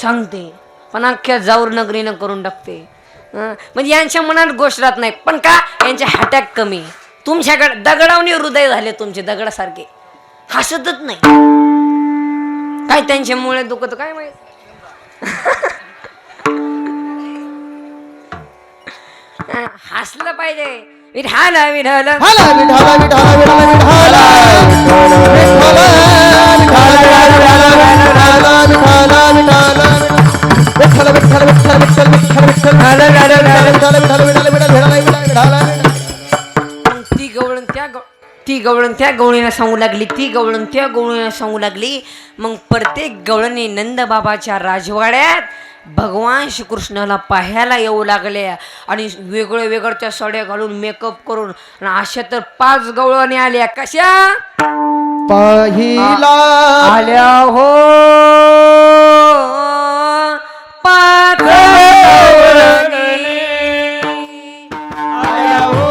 सांगते, पण अख्ख्या जाऊर नगरीनं करून टाकते. म्हणजे यांच्या मनात गोष्ट राहत नाही, पण का यांचे हॅटॅक कमी. तुमच्याकडे दगडावणी हृदय झाले तुमचे, दगडासारखे, हसतच नाही. काय त्यांच्यामुळे दुखत काय माहित. हसलं पाहिजे. विठाला विठाला विठाला विठाला विठाला विठाला ती गवळण त्या गवळीला सांगू लागली, ती गवळण त्या गवळीला सांगू लागली. मग प्रत्येक गवळणी नंद बाबाच्या राजवाड्यात भगवान श्रीकृष्णाला पाहायला येऊ लागले आणि वेगळ्या वेगळ्या साड्या घालून मेकअप करून आणि अशा तर 5 गवळणी आल्या. कशा पहिला आल्या हो 5 गवळणी. आल्या हो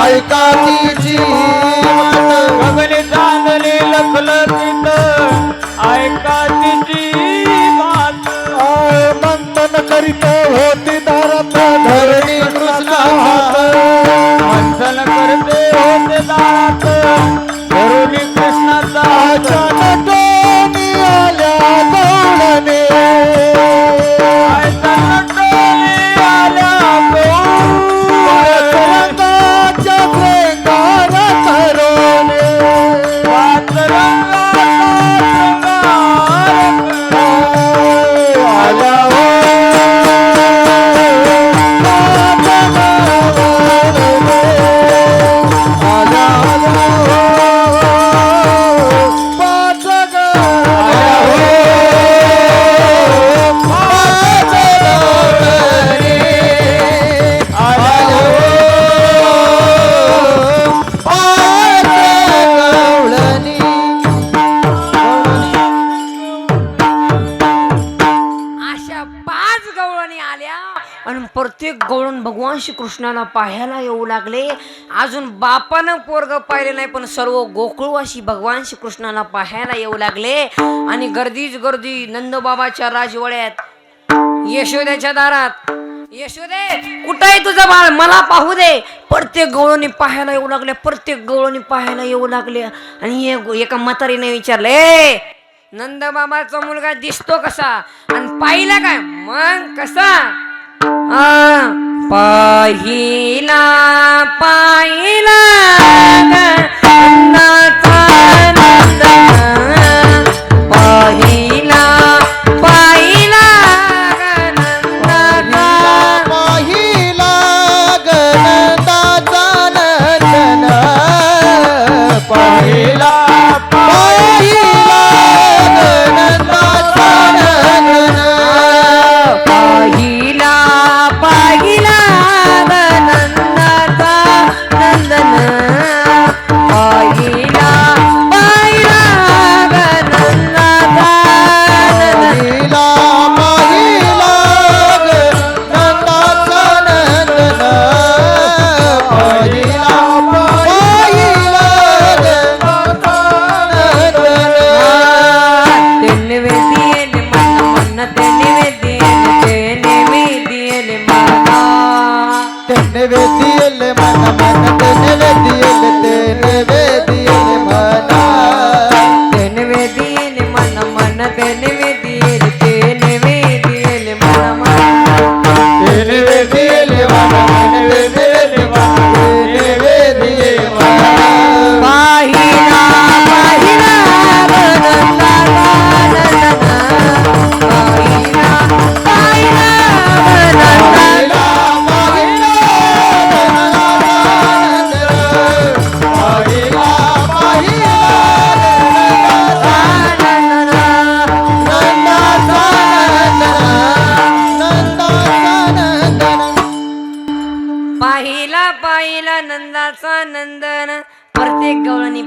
ऐकातीची गगनी चांदणी लखलखित ऐकातीची बात मंथन करीत होती दारात धरणी कृष्णा हात मंथन करते होते दारात धरुणी कृष्णाचा अचानक टोनी आल्या गवळणे प्रत्येक गवळण भगवान श्रीकृष्णाला पाहायला येऊ लागले. अजून बापानं पोरग पाहिले नाही पण सर्व गोकुळवासी भगवान श्रीकृष्णाला पाहायला येऊ लागले. आणि गर्दीच गर्दी नंदबाबाच्या राजवाड्यात यशोद्याच्या दारात. यशोदे कुठं आहे तुझं बाळ, मला पाहू दे. प्रत्येक गवळणी पाहायला येऊ लागले, प्रत्येक गवळणी पाहायला येऊ लागले. आणि एका म्हातारीने विचारले, नंदबाबाचा मुलगा दिसतो कसा आणि पाहिला काय? मग कसा? पाहिला पाहिला नंदाचा नंद, पाहिला पाहिला नंदाचा पाहिला गणदाचा नंदन पाहिला पाहिला गणदाचा नंदन पाहिला पाहिला नंदाचा नंदन, पाहिला पाहिला नंदाचा नंदन. पाहिला गणदाचा नंदन पाहिला पाहिला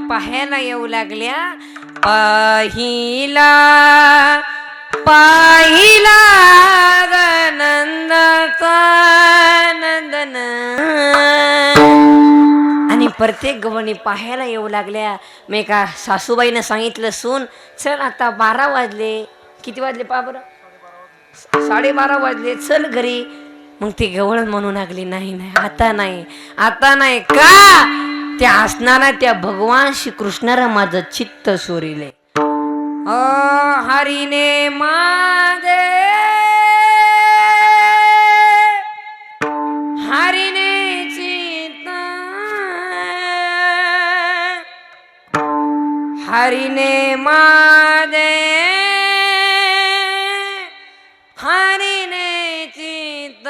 पाहायला येऊ लागल्या. पाहिला पाहिला नंदाचा नंदन. आणि प्रत्येक गवळणी पाहायला येऊ लागल्या. मी का सासूबाईनं सांगितलं, सून चल आता 12 वाजले. किती वाजले पहा बरं, 12:30 वाजले, चल घरी. मग ती गवळण म्हणू लागली, नाही नाही आता नाही, आता नाही. का त्या असणारा त्या भगवान श्रीकृष्णाला माझं चित्त सोरिले. हरीने मागे हरीने चित्त हरीने मागे हरीने चित्त.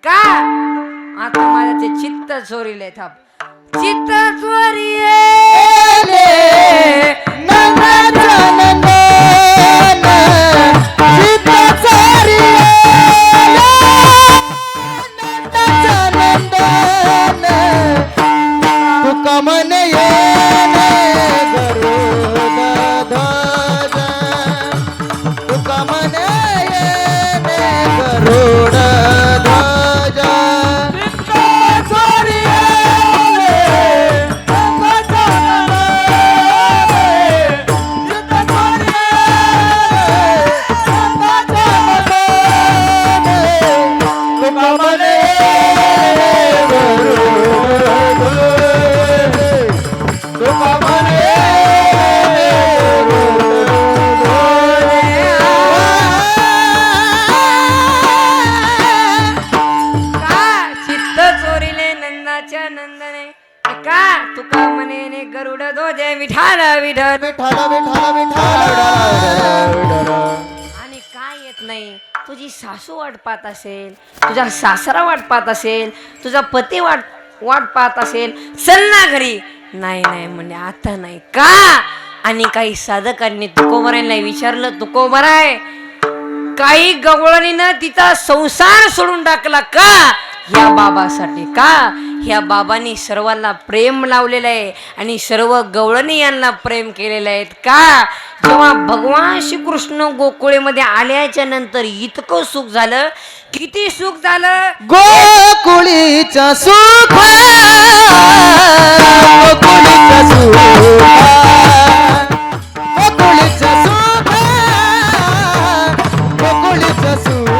का आता माझं ते चित्त चोरीले. थांब, चित्त चोरीले नंदाचा नंदन, चित्त चोरिले नंदाचा नंदन. तुका मन येणे गरुड ध्वज, तुका मन येणे गरुड ध्वज. गरुड ध्वजे विठाल विठल विठाल विठाल विठाल. आणि काय येत नाही. तुझी सासू वाट पाहत असेल, तुझा सासरा वाट पाहत असेल, तुझा पती वाट पाहत असेल, चल ना घरी. नाही नाही म्हणजे आता नाही. का आणि काही साधकांनी तुकोबरायला विचारलं, तुकोबराय काही गवळणीनं तिचा संसार सोडून टाकला का? ह्या बाबासाठी. का ह्या बाबांनी सर्वांना प्रेम लावलेलं आहे आणि सर्व गवळणी यांना प्रेम केलेलं आहे. का जेव्हा भगवान श्रीकृष्ण गोकुळेमध्ये आल्याच्या नंतर इतकं सुख झालं. किती सुख झालं. गोकुळीचा सुख, गोकुळीचा सुख, गोकुळीचा सुख, गोकुळीचा सुख,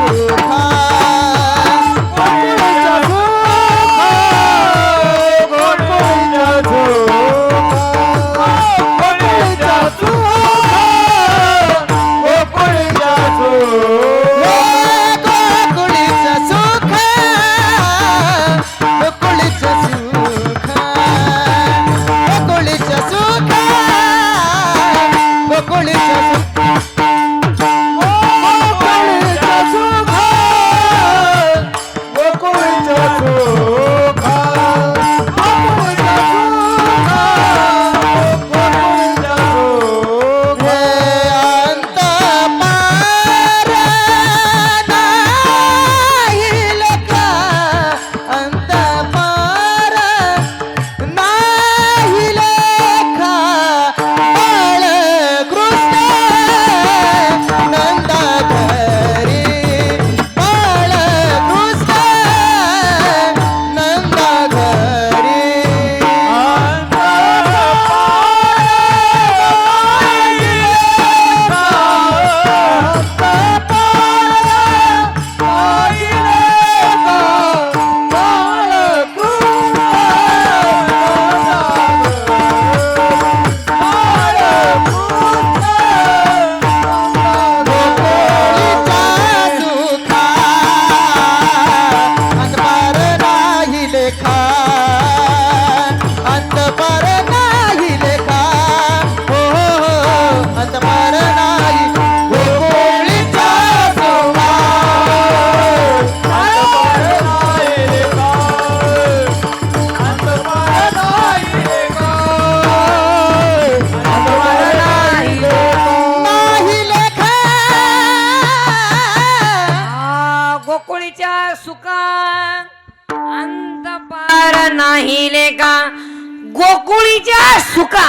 गोकुळीच्या सुखा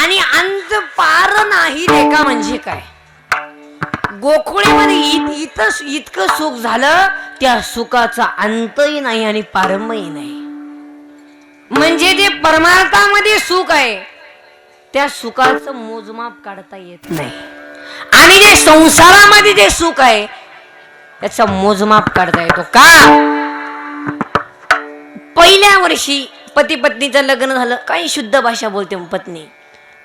आणि अंत पार नाही लेखा म्हणजे काय? गोकुळीमध्ये इतकं सुख झालं, त्या सुखाचा अंतही नाही आणि पारंबही नाही. म्हणजे जे परमार्थामध्ये सुख आहे त्या सुखाचं मोजमाप काढता येत नाही. आणि जे संसारामध्ये जे सुख आहे त्याचा मोजमाप काढता येतो का? पहिल्या वर्षी पती पत्नीचं लग्न झालं, काही शुद्ध भाषा बोलते पत्नी.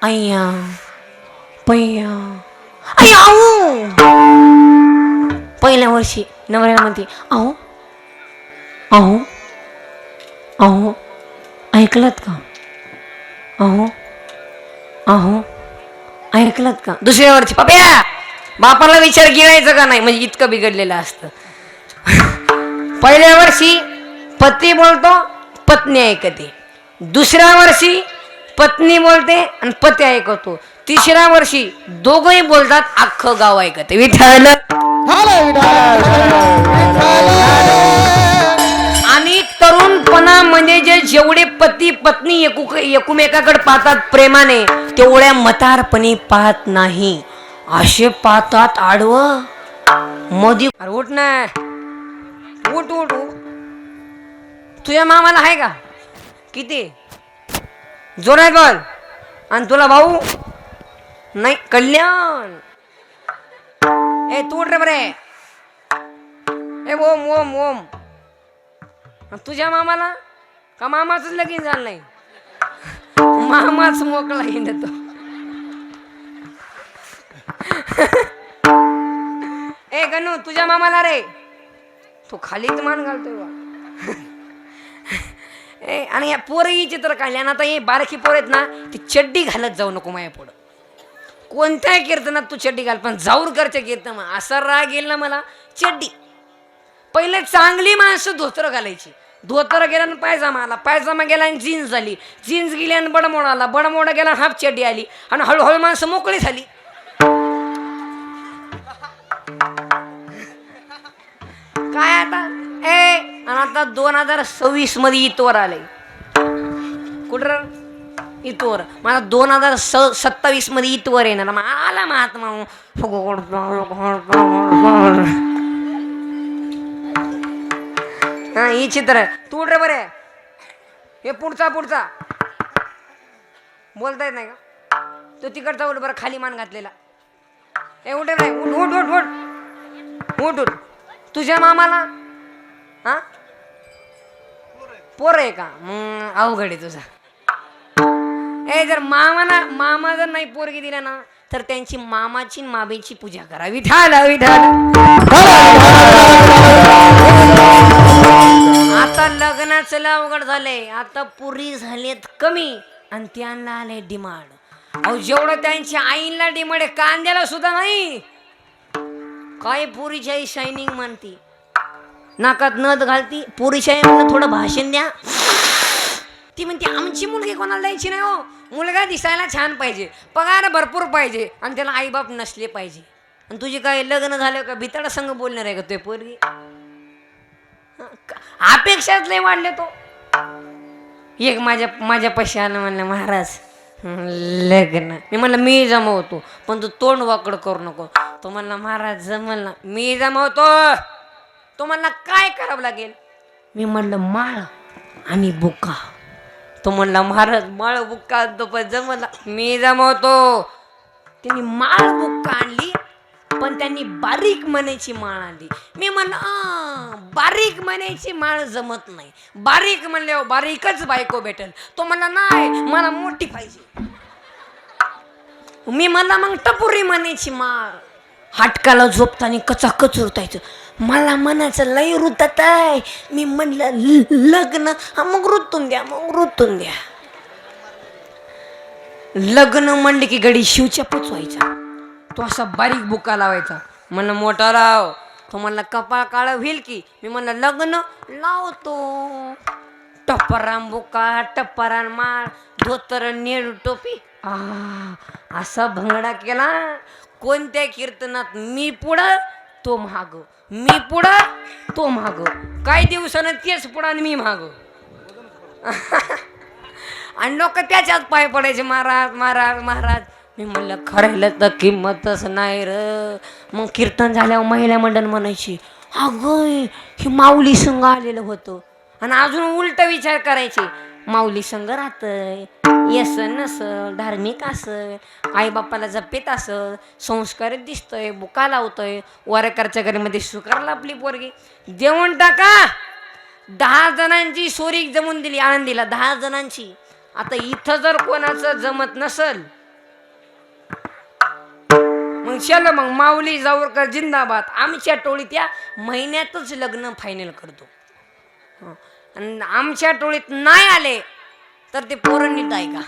अय्या पय्या अय्याऊ. पहिल्या वर्षी नवऱ्याला म्हणते अहो अहो अहो ऐकलत का? अहो अहो ऐकलत का? दुसऱ्या वर्षी पप्या बापाला विचार गिळायचं का नाही, म्हणजे इतकं बिघडलेलं असतं. पहिल्या वर्षी पती बोलतो, पत्नी ऐकते. दुसऱ्या वर्षी पत्नी बोलते आणि पती ऐकतो. तिसऱ्या वर्षी दोघंही बोलतात, अख्खं गाव ऐकते. विठ्ठल. आणि तरुणपणा म्हणजे जे जेवढे पती पत्नी एकमेकाकडे पाहतात प्रेमाने, तेवढ्या म्हातारपणी पाहत नाही. असे पाहतात आडवं मधी. अरे उठ ना, उठ उठ उठ. तुझ्या मामाला आहे का? किती जोरात बोल. आणि तुला भाऊ नाही? कल्याण. ए तू उठ रे बरे. ए ओम ओम ओम. तुझ्या मामाला का मामाच लगीन झालं नाही? मामाच मोकळा हिंडतो. ए गणू तुझ्या मामाला रे, तू खालीच मान घालतोय बा. ए आणि या पोरही चित्र काढल्या ना, आता हे बारकी पोर आहेत ना, ती चड्डी घालत जाऊ नको माझ्या पुढं. कोणत्याही कीर्तनात तू चड्डी घाल, पण जाऊरकरच्या कीर्तन असा राग येईल ना मला. चड्डी पहिले चांगली माणसं धोतर घालायची. धोतर गेला आणि पायजामा आला, पायजामा गेला आणि जीन्स झाली, जीन्स गेली आणि बडमोड आला, बडमोड गेला हाफ चड्डी आली, आणि हळूहळू माणसं मोकळी झाली. काय आता ए, आणि आता 2026 मध्ये इथवर आलंय. कुठं इथवर? मला 2027 मध्ये इथवर येणार. मग आला महात्मा. हा ही चित्र तू रे बरे. हे पुढचा बोलता येत नाही का? तो तिकडचा उठ बरं, खाली मान घातलेला. ए उठ रे, उठ उठ उठ उठ उठ उठ. तुझ्या मामाला हा पोर आहे का? अवघड आहे तुझा. ए जर मामा जर नाही पोरगी दिला ना, तर त्यांची मामाची मामीची पूजा करा. विठाल विठाल. आता लग्नाचं अवघड झालंय. आता पुरी झालेत कमी आणि त्यांना आले डिमांड. अहो जेवढं त्यांच्या आईला डिमांड आहे, कांद्याला सुद्धा नाही. काय पुरीची आई शायनिंग म्हणती, नाकात नथ घालती. पुरीची आई म्हणलं थोडं भाषण द्या. ती म्हणते आमची मुलगी कोणाला द्यायची नाही हो. मुलगा दिसायला छान पाहिजे, पगार भरपूर पाहिजे, आणि त्याला आईबाप नसले पाहिजे. आणि तुझी काय लग्न झालं का भिताडा संघ बोलणार आहे का ते पोरगी? अपेक्षाच लय वाढले. तो एक माझ्या पैसे आलं म्हणलं महाराज लग्न. मी म्हणलं मी जमवतो, पण तू तोंड वाकड करू नको. तो म्हणला महाराज जमल ना, मी जमवतो. तो म्हणला काय करावं लागेल? मी म्हणलं माळ आणि बुक्का. तो म्हणला महाराज माळ बुक्का तो पण जमला, मी जमवतो. त्यांनी माळ बुक्का आणली, पण त्यांनी बारीक मण्याची माळ आणली. मी म्हणलं बारीक मण्याची माळ जमत नाही, बारीक म्हणल्यावर बारीकच बायको भेटेल. तो म्हणला नाही मला मोठी पाहिजे. मी म्हणला मग टपुरी मण्याची माळ. हाटकाला झोपताना कचाकच रुतायचं. मला मनाचं लय रुतत आहे. मी म्हणलं लग्न मग रुतून द्या. लग्न म्हणले की गडी शिवच्या पोचवायचा. तो असा बारीक बुका लावायचा. म्हणलं मोठा लाव. तो म्हणला कपाळ काळ होईल की. मी म्हणलं लग्न लावतो. टप्परान बुका, टप्परान माळ, धोतर नेड टोपी. असा भंगडा केला. कोणत्या कीर्तनात मी पुढं तो माग, मी पुढं तो माग. काही दिवसानं तेच पुढं आणि मी माग. आणि लोक त्याच्यात पाय पडायचे, महाराज महाराज महाराज. मी म्हणलं खरायला तर किंमतच नाही र. मग कीर्तन झाल्यावर महिला मंडळ म्हणायची, अगं हे माऊली संघ आलेलं होतं. आणि अजून उलट विचार करायचे, माऊली संघ राहतंय, येस नसल, धार्मिक असल, आई बापाला जपेत असल, संस्कारित दिसतंय, बुका लावतोय, वारेकरच्या घरीमध्ये सुकारला आपली पोरगी. देऊन टाका. 10 जणांची सोरी जमून दिली आनंदीला, 10 जणांची. आता इथं जर कोणाचं जमत नसल मग चल मग माऊली जावरकर जिंदाबाद. आमच्या टोळीत या महिन्यातच लग्न फायनल करतो. आणि आमच्या टोळीत नाही आले तर ते पोरं नीट आहे का?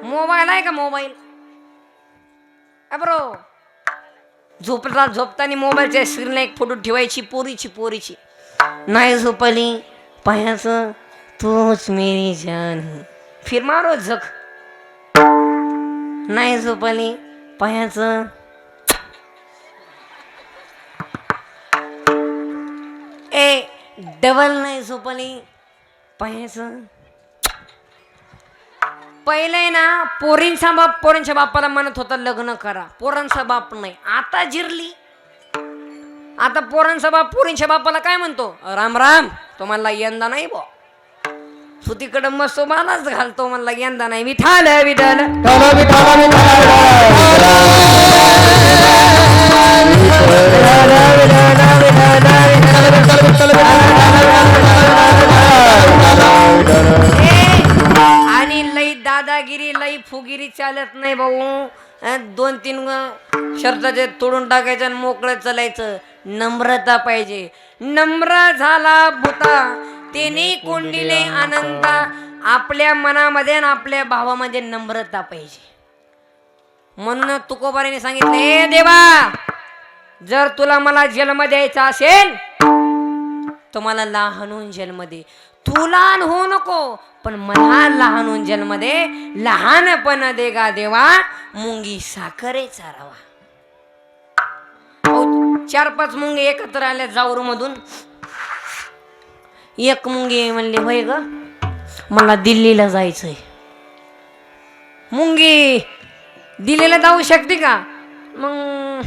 मोबाईल आहे का? मोबाईल बरो झोपताना मोबाईलच्या स्क्रीनला एक फोटो ठेवायची पोरीची. नाही झोपली पायाचं तूच मेरी जान, फिर मारो झक. नाही झोपली पायाचं डबल नाही झोपली पायाचं. पहिले ना पोरींच्या बापाला म्हणत होता लग्न करा, पोरांचा बाप नाही. आता जिरली. आता पोरांचा बाप पोरींच्या बापाला काय म्हणतो, राम राम तो म्हणला यंदा नाही बो, तू तिकडं मस्त मालाच घालतो म्हणला यंदा नाही. विठाल विठाल आणि लई दादागिरी लई फुगिरी चालत नाही भाऊ. 2-3 शर्ताचे तोडून टाकायचं आणि मोकळं चालायचं. नम्रता पाहिजे. नम्र झाला भूता तेने कोंडिले आनंदा. आपल्या मनामध्ये आणि आपल्या भावामध्ये नम्रता पाहिजे. म्हणून तुकोबाराने सांगितले, हे देवा जर तुला मला जन्म द्यायचा असेल तर मला लहानून जन्म दे. तू लहान होऊ नको पण मला लहानून जन्म दे. लहानपण दे गा देवा मुंगी साखरे चारावा. 4-5 मुंगे एकत्र आल्या जाऊर मधून. एक मुंगी म्हणली, होय ग मला दिल्लीला जायचंय. मुंगी दिल्लीला जाऊ शकते का? मग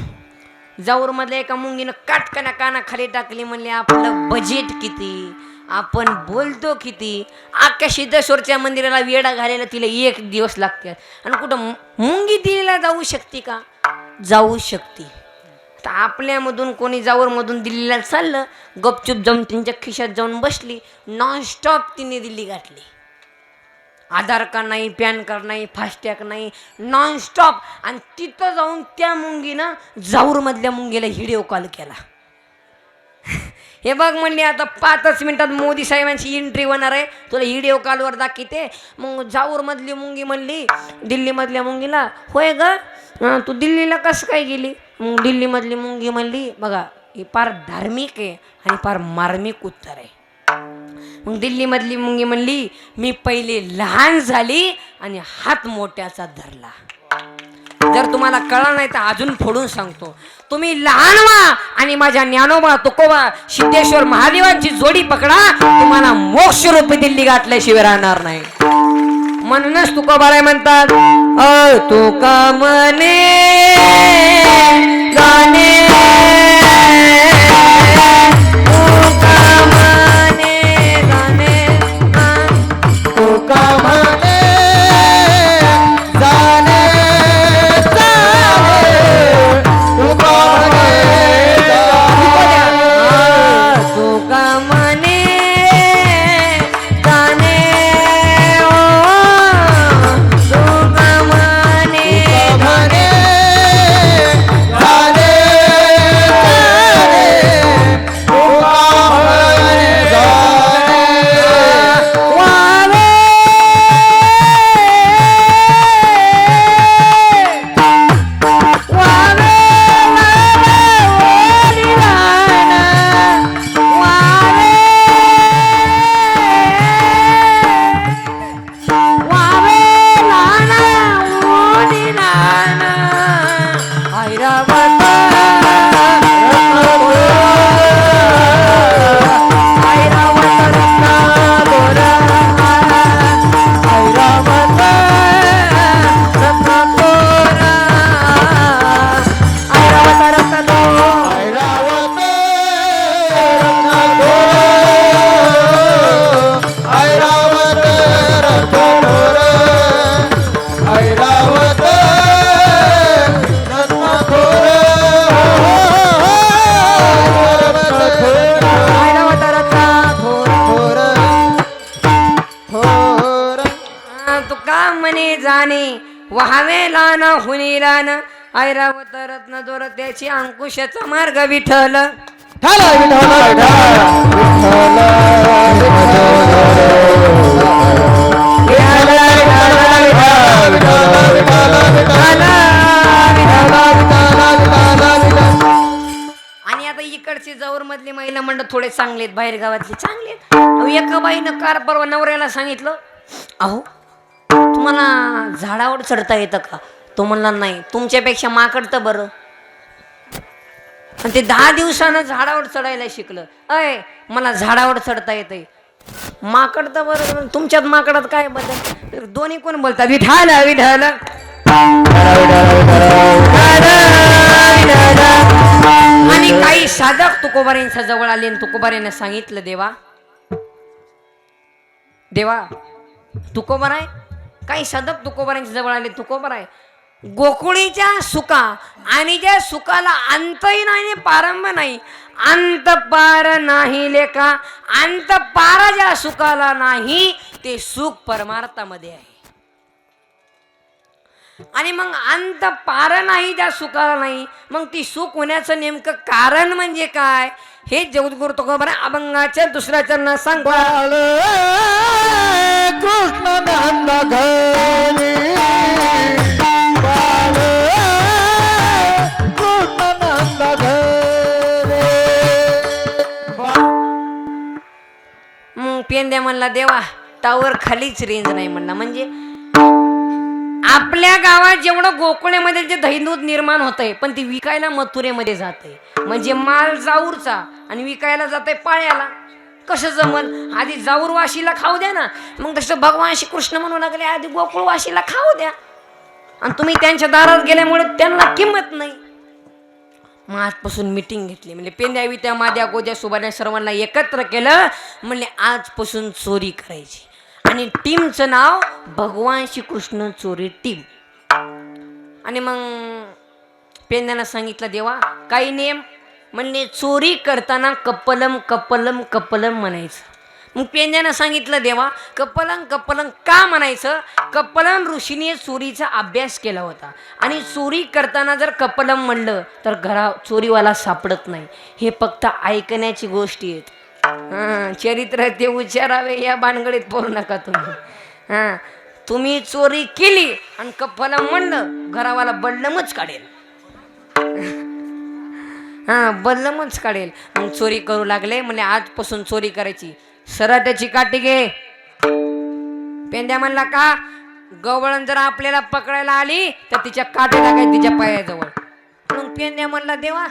जाऊर मधल्या एका मुंगीनं काटकाना काना खाली टाकली. म्हणली आपलं बजेट किती, आपण बोलतो किती. अख्ख्या सिद्धेश्वरच्या मंदिराला वेडा घालायला तिला 1 दिवस लागतात. आणि कुठं मुंगी दिल्लीला जाऊ शकते का? जाऊ शकते. तर आपल्यामधून कोणी जाऊरमधून दिल्लीला चाललं, गपचूप जाऊन त्यांच्या खिशात जाऊन बसली. नॉनस्टॉप तिने दिल्ली गाठली. आधार कार्ड नाही, पॅन कार्ड नाही, फास्टॅग नाही, नॉनस्टॉप. आणि तिथं जाऊन त्या मुंगीनं जाऊरमधल्या मुंगीला व्हिडिओ कॉल केला. हे बघ म्हणली आता 5 मिनिटात मोदी साहेबांची एंट्री होणार आहे, तुला व्हिडिओ कॉलवर दाखवते. मग जाऊरमधली मुंगी म्हणली दिल्लीमधल्या मुंगीला, होय ग तू दिल्लीला कसं काय गेली? मग दिल्लीमधली मुंगी म्हणली, बघा हे फार धार्मिक आहे आणि फार मार्मिक उत्तर आहे. मग दिल्लीमधली मुंगी म्हणली, मी पहिले लहान झाली आणि हात मोठ्याचा धरला. जर तुम्हाला कळलं नाही तर अजून फोडून सांगतो. तुम्ही लहान व्हा आणि माझ्या ज्ञानोबा तुकोबा सिद्धेश्वर महादेवांची जोडी पकडा, तुम्हाला मोक्ष रूपी दिल्ली गाठल्याशिवाय राहणार नाही. म्हणूनच तुकोबाराय म्हणतात, तुका मने गाणे का म्हणे जाणे वहावे लान हुनी लान ऐरावत रत्न दोर त्याची अंकुशाचा मार्ग विठ्ठल ठाला विठ्ठल आणि आता इकडचे जवळ मधली महिला मंडळ थोडे चांगले आहेत, बाहेर गावातले चांगले आहेत. अहो, एका बाईनं कार परवा नवऱ्याला सांगितलं, अहो तुम्हाला झाडावर चढता येतं का? तो म्हणला नाही, तुमच्यापेक्षा माकड तर बरं. आणि ते 10 दिवसानं झाडावर चढायला शिकलं. अय मला झाडावर चढता येतंय. माकड तर बरं, तुमच्यात माकडात काय बदल? दोन्ही कोण बोलतात? विठाल विठाल. आणि काही साधक तुकोबाऱ्यांच्या जवळ आले आणि तुकोबाऱ्याने सांगितलं, देवा देवा तुकोबार आहे. काही साधक तुकोबाऱ्यांच्या जवळ आले, तुकोबार आहे, गोकुळीच्या सुका आणि ज्या सुखाला अंतही नाही प्रारंभ नाही, अंत पार नाही लेका, अंत पार ज्या सुखाला नाही ते सुख परमार्थामध्ये आहे. आणि मग अंत पार नाही त्या सुखाला नाही, मग ती सुख होण्याचं नेमकं कारण म्हणजे काय हे जगद्गुरु तुकोबार अभंगाच्या दुसऱ्या चरणात सांगतात. कृष्ण नंद घरी कृष्ण नंद घरी. मग पेंद्या म्हणला, देवा टावर खालीच रेंज नाही म्हणला. म्हणजे आपल्या गावात जेवढं गोकुळेमध्ये जे दहीदूध निर्माण होतंय पण ती विकायला मथुरेमध्ये जाते. म्हणजे माल जाऊरचा आणि विकायला जाते पाळ्याला. कसं जमल? आधी जाऊर वाशीला खाऊ द्या ना. मग तसं भगवान श्रीकृष्ण म्हणू लागले, आधी गोकुळ वाशीला खाऊ द्या. आणि तुम्ही त्यांच्या दारात गेल्यामुळे त्यांना किंमत नाही. मग आजपासून मिटिंग घेतली. म्हणजे पेंद्या वित्या माद्या गोद्या सुबाद्या सर्वांना एकत्र केलं. म्हणले आजपासून चोरी करायची. आणि टीमचं नाव भगवान श्रीकृष्ण चोरी टीम. आणि मग पेंद्यानं सांगितलं, देवा काही नियम? म्हणले चोरी करताना कपलम कपलम कपलम म्हणायचं. मग पेंद्यानं सांगितलं, देवा कपलम कपलम का म्हणायचं? कपलम ऋषीने चोरीचा अभ्यास केला होता आणि चोरी करताना जर कपलम म्हणलं तर चोरीवाला सापडत नाही. हे फक्त ऐकण्याची गोष्टी आहेत. चरित्र ते उच्चारावे या भानगडीत पडू नका तुम्ही. तुम्ही चोरी केली आणि कपलम म्हणलं, घरावाला बदलमच काढेल. बदलमच काढेल. मग चोरी करू लागले. म्हणजे आजपासून चोरी करायची. सराट्याची काठी घे. पेंद्या म्हणला, का? गवळण जर आपल्याला पकडायला आली तर तिच्या काठी टाकायची तिच्या पायाजवळ. मग पेंद्या म्हणला, देवा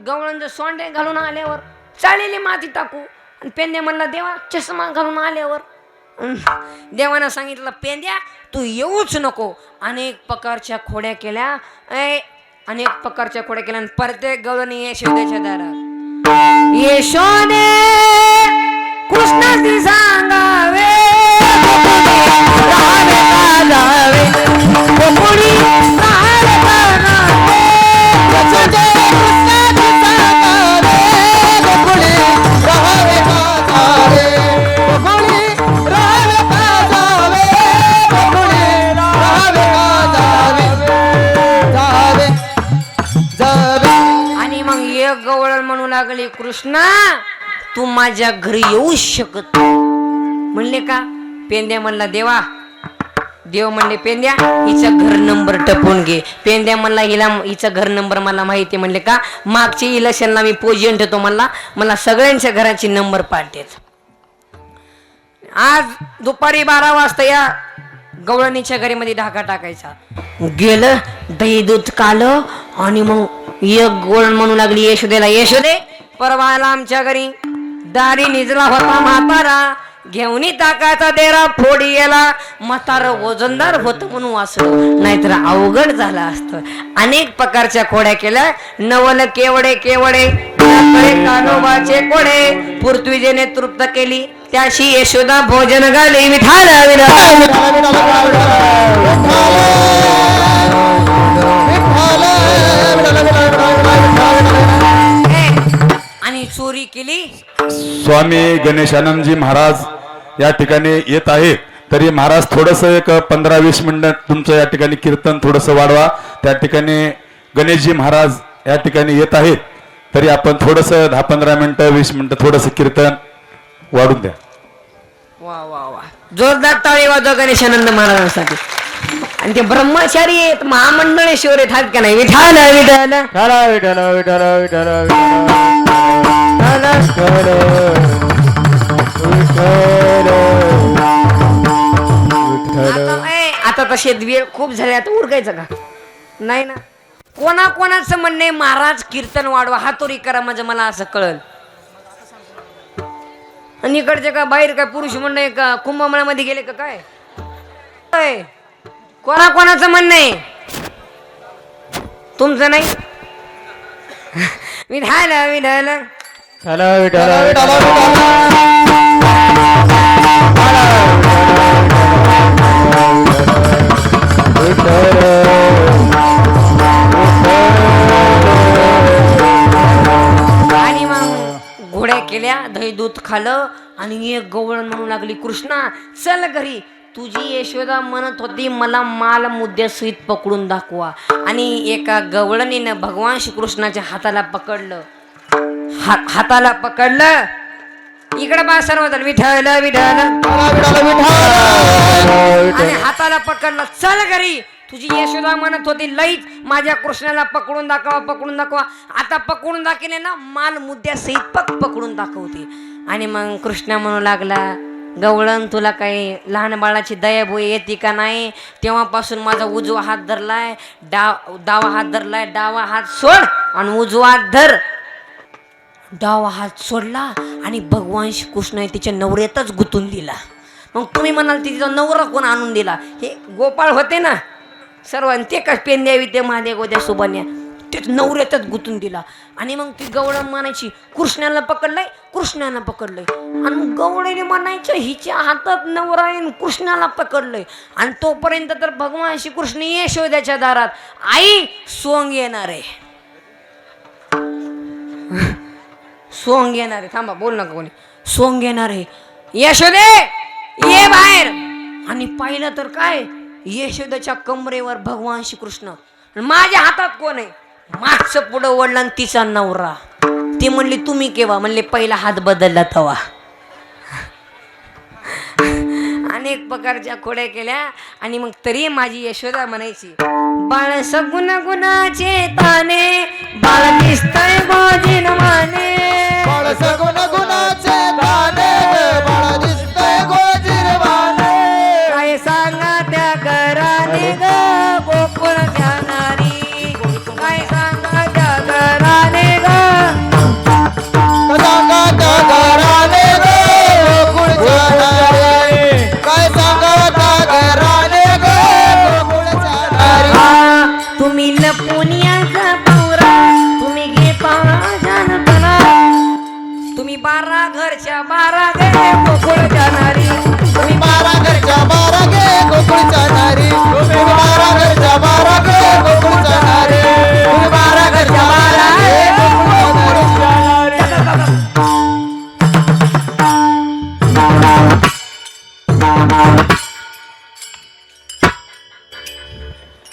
गवळण जर सोंडे घालून आल्यावर चालेली माती टाकू. आणि पेंद्या म्हणला, देवा चष्मा घालून आल्यावर. देवानं सांगितलं, पेंद्या तू येऊच नको. अनेक प्रकारच्या खोड्या केल्या. अनेक प्रकारच्या खोड्या केल्या. आणि प्रत्येक गवळणी यशोदेच्या दारात, यशोदे कृष्णाची सांगावे राहावे का जावे, गोकुळी राहावे का जावे, यशोदे कृष्णाची सांगावे, गोकुळी राहावे का जावे, गोकुळी राहावे का जावे, गोकुळी राहावे का जावे, जावे. आणि मग एक गवळण म्हणू लागली, कृष्णा तू माझ्या घरी येऊ शकत. म्हणले का? पेंद्या म्हणला, देवा. देव म्हणले, पेंद्या हिचा घर नंबर टपून घे. पेंद्या म्हणला, हिचा घर नंबर मला माहिती. म्हणले का? मागची इलेक्शनला मी पोजिशन ठेवतो. मला सगळ्यांच्या घराची नंबर पाठेत. आज दुपारी 12 वाजता या गवळणीच्या घरीमध्ये ढाका टाकायचा. गेलं दही दूध कालं. आणि मग एक गवळण म्हणू लागली, यशोदेला, यशोदे परवाला आमच्या घरी दारी निजला होता म्हातारा, घेऊन टाकाचा देरा फोडी गेला. म्हातारा वजनदार होतं म्हणून वाचलं, नाहीतर अवघड झालं असतं. अनेक प्रकारच्या खोड्या केल्या. नवल केवडे केवडे कानोबाचे कोडे, पृथ्वीजेने तृप्त केली त्याशी यशोदा भोजन घाली. विठाल आणि चोरी केली. स्वामी गणेशानंदजी महाराज या ठिकाणी येत आहेत. तरी महाराज थोडंसं एक 15-20 मिनिट तुमचं या ठिकाणी कीर्तन थोडंसं वाढवा. त्या ठिकाणी गणेशजी महाराज या ठिकाणी येत आहेत, तरी आपण थोडंसं 10-15 मिनिटं 20 मिनिटं थोडंसं कीर्तन वाढून द्या. वा वा वा, जोरदार टाळी वाजवा गणेशानंद महाराजांसाठी. आणि ते ब्रह्मचारी आहेत, महामंडळेश्वर आहेत का नाही? विठाल विठाल विठ्ठल विठ्ठल विठ्ठल विठ्ठल आता तसे वेळ खूप झाले, आता उरकायचं का नाही ना? कोणाचं म्हणणं आहे महाराज कीर्तन वाढवा, हातोरी करा म्हणजे मला असं कळल. आणि इकडचे का बाहेर काय पुरुष म्हणणं का कुंभमेळ्यामध्ये गेले का काय? कोणाचं म्हणणं आहे? तुमचं नाही? विठाल विठाल विठ्ठल विठ्ठल आणि मग घोड्या केल्या, दही दूध खालं आणि एक गवळण म्हणू लागली, कृष्णा चल घरी. तुझी यशोदा म्हणत होती मला माल मुद्द्यासहित पकडून दाखवा. आणि एका गवळणीनं भगवान श्रीकृष्णाच्या हाताला पकडलं, हाताला पकडलं. इकडे बा सर्वजण विठ्ठल विठ्ठल. आणि हाताला पकडलं, चल घरी. तुझी यशोदा म्हणत होती लईच माझ्या कृष्णाला पकडून दाखवा, पकडून दाखवा. आता पकडून दाखवले ना, माल मुद्द्यासहित पकडून दाखवते. आणि मग कृष्णा म्हणू लागला, गवळण तुला काही लहान बाळाची दयाभोय येते का नाही? तेव्हापासून माझा उजवा हात धरलाय, डावा हात धरलाय, डावा हात सोड आणि उजवा हात धर. डावा हात सोडला आणि भगवान श्रीकृष्ण तिच्या नवऱ्यातच गुंतून दिला. मग तुम्ही म्हणाल तिचा नवरा कोण आणून दिला? हे गोपाळ होते ना सर्वांनी, ते का पेंद्यावी ते महादेव गोद्या सुबान्या, ते नवऱ्यातच गुंतून दिला. आणि मग ती गवळण म्हणायची कृष्णाला पकडलंय, कृष्णाला पकडलंय. आणि मग गवळीने म्हणायचं हिच्या हातात नवरा येऊन कृष्णाला पकडलंय. आणि तोपर्यंत तर भगवान श्रीकृष्ण यशोद्याच्या दारात, आई सोंग येणार आहे, सोंग येणार आहे. थांबा बोल नका कोणी, सोंग येणार आहे. यशोदे ये बाहेर. आणि पाहिलं तर काय, यशोदेच्या कमरेवर भगवान श्रीकृष्ण, माझ्या हातात कोण आहे? मागचं पुढं वडला आणि तिचा नवरा. ती म्हणली तुम्ही केव्हा? म्हणले पहिला हात बदलला तवा. अनेक प्रकारच्या खोड्या केल्या. आणि मग तरी माझी यशोदा म्हणायची, बाळ सगुण गुणाचे ताने, बाळ दिसतय गोजीन माने. बाळ सगुण गुणाचे दाने, बाळ दिसतंय गोजीरवाने. काय सांगा त्या घराने ग गोकुळ जाणारी, काय सांगा त्या घराने ग. सांगा त्या घराने ग गोकुळ जाणारे, काय सांगा त्या घराने ग गोकुळ जाणारे. तुम्ही लपून याचा पौरा, तुम्ही घेता जानपणा. तुम्ही 12 घरच्या 12 गे गोकुळ जाणारी. तुम्ही 12 घरच्या 12 गे गोकुळ जाणारी. तुम्ही 12 घरच्या 12 गे गोकुळ जाणारी. तुम्ही 12 घरच्या 12 गे गोकुळ जाणारी.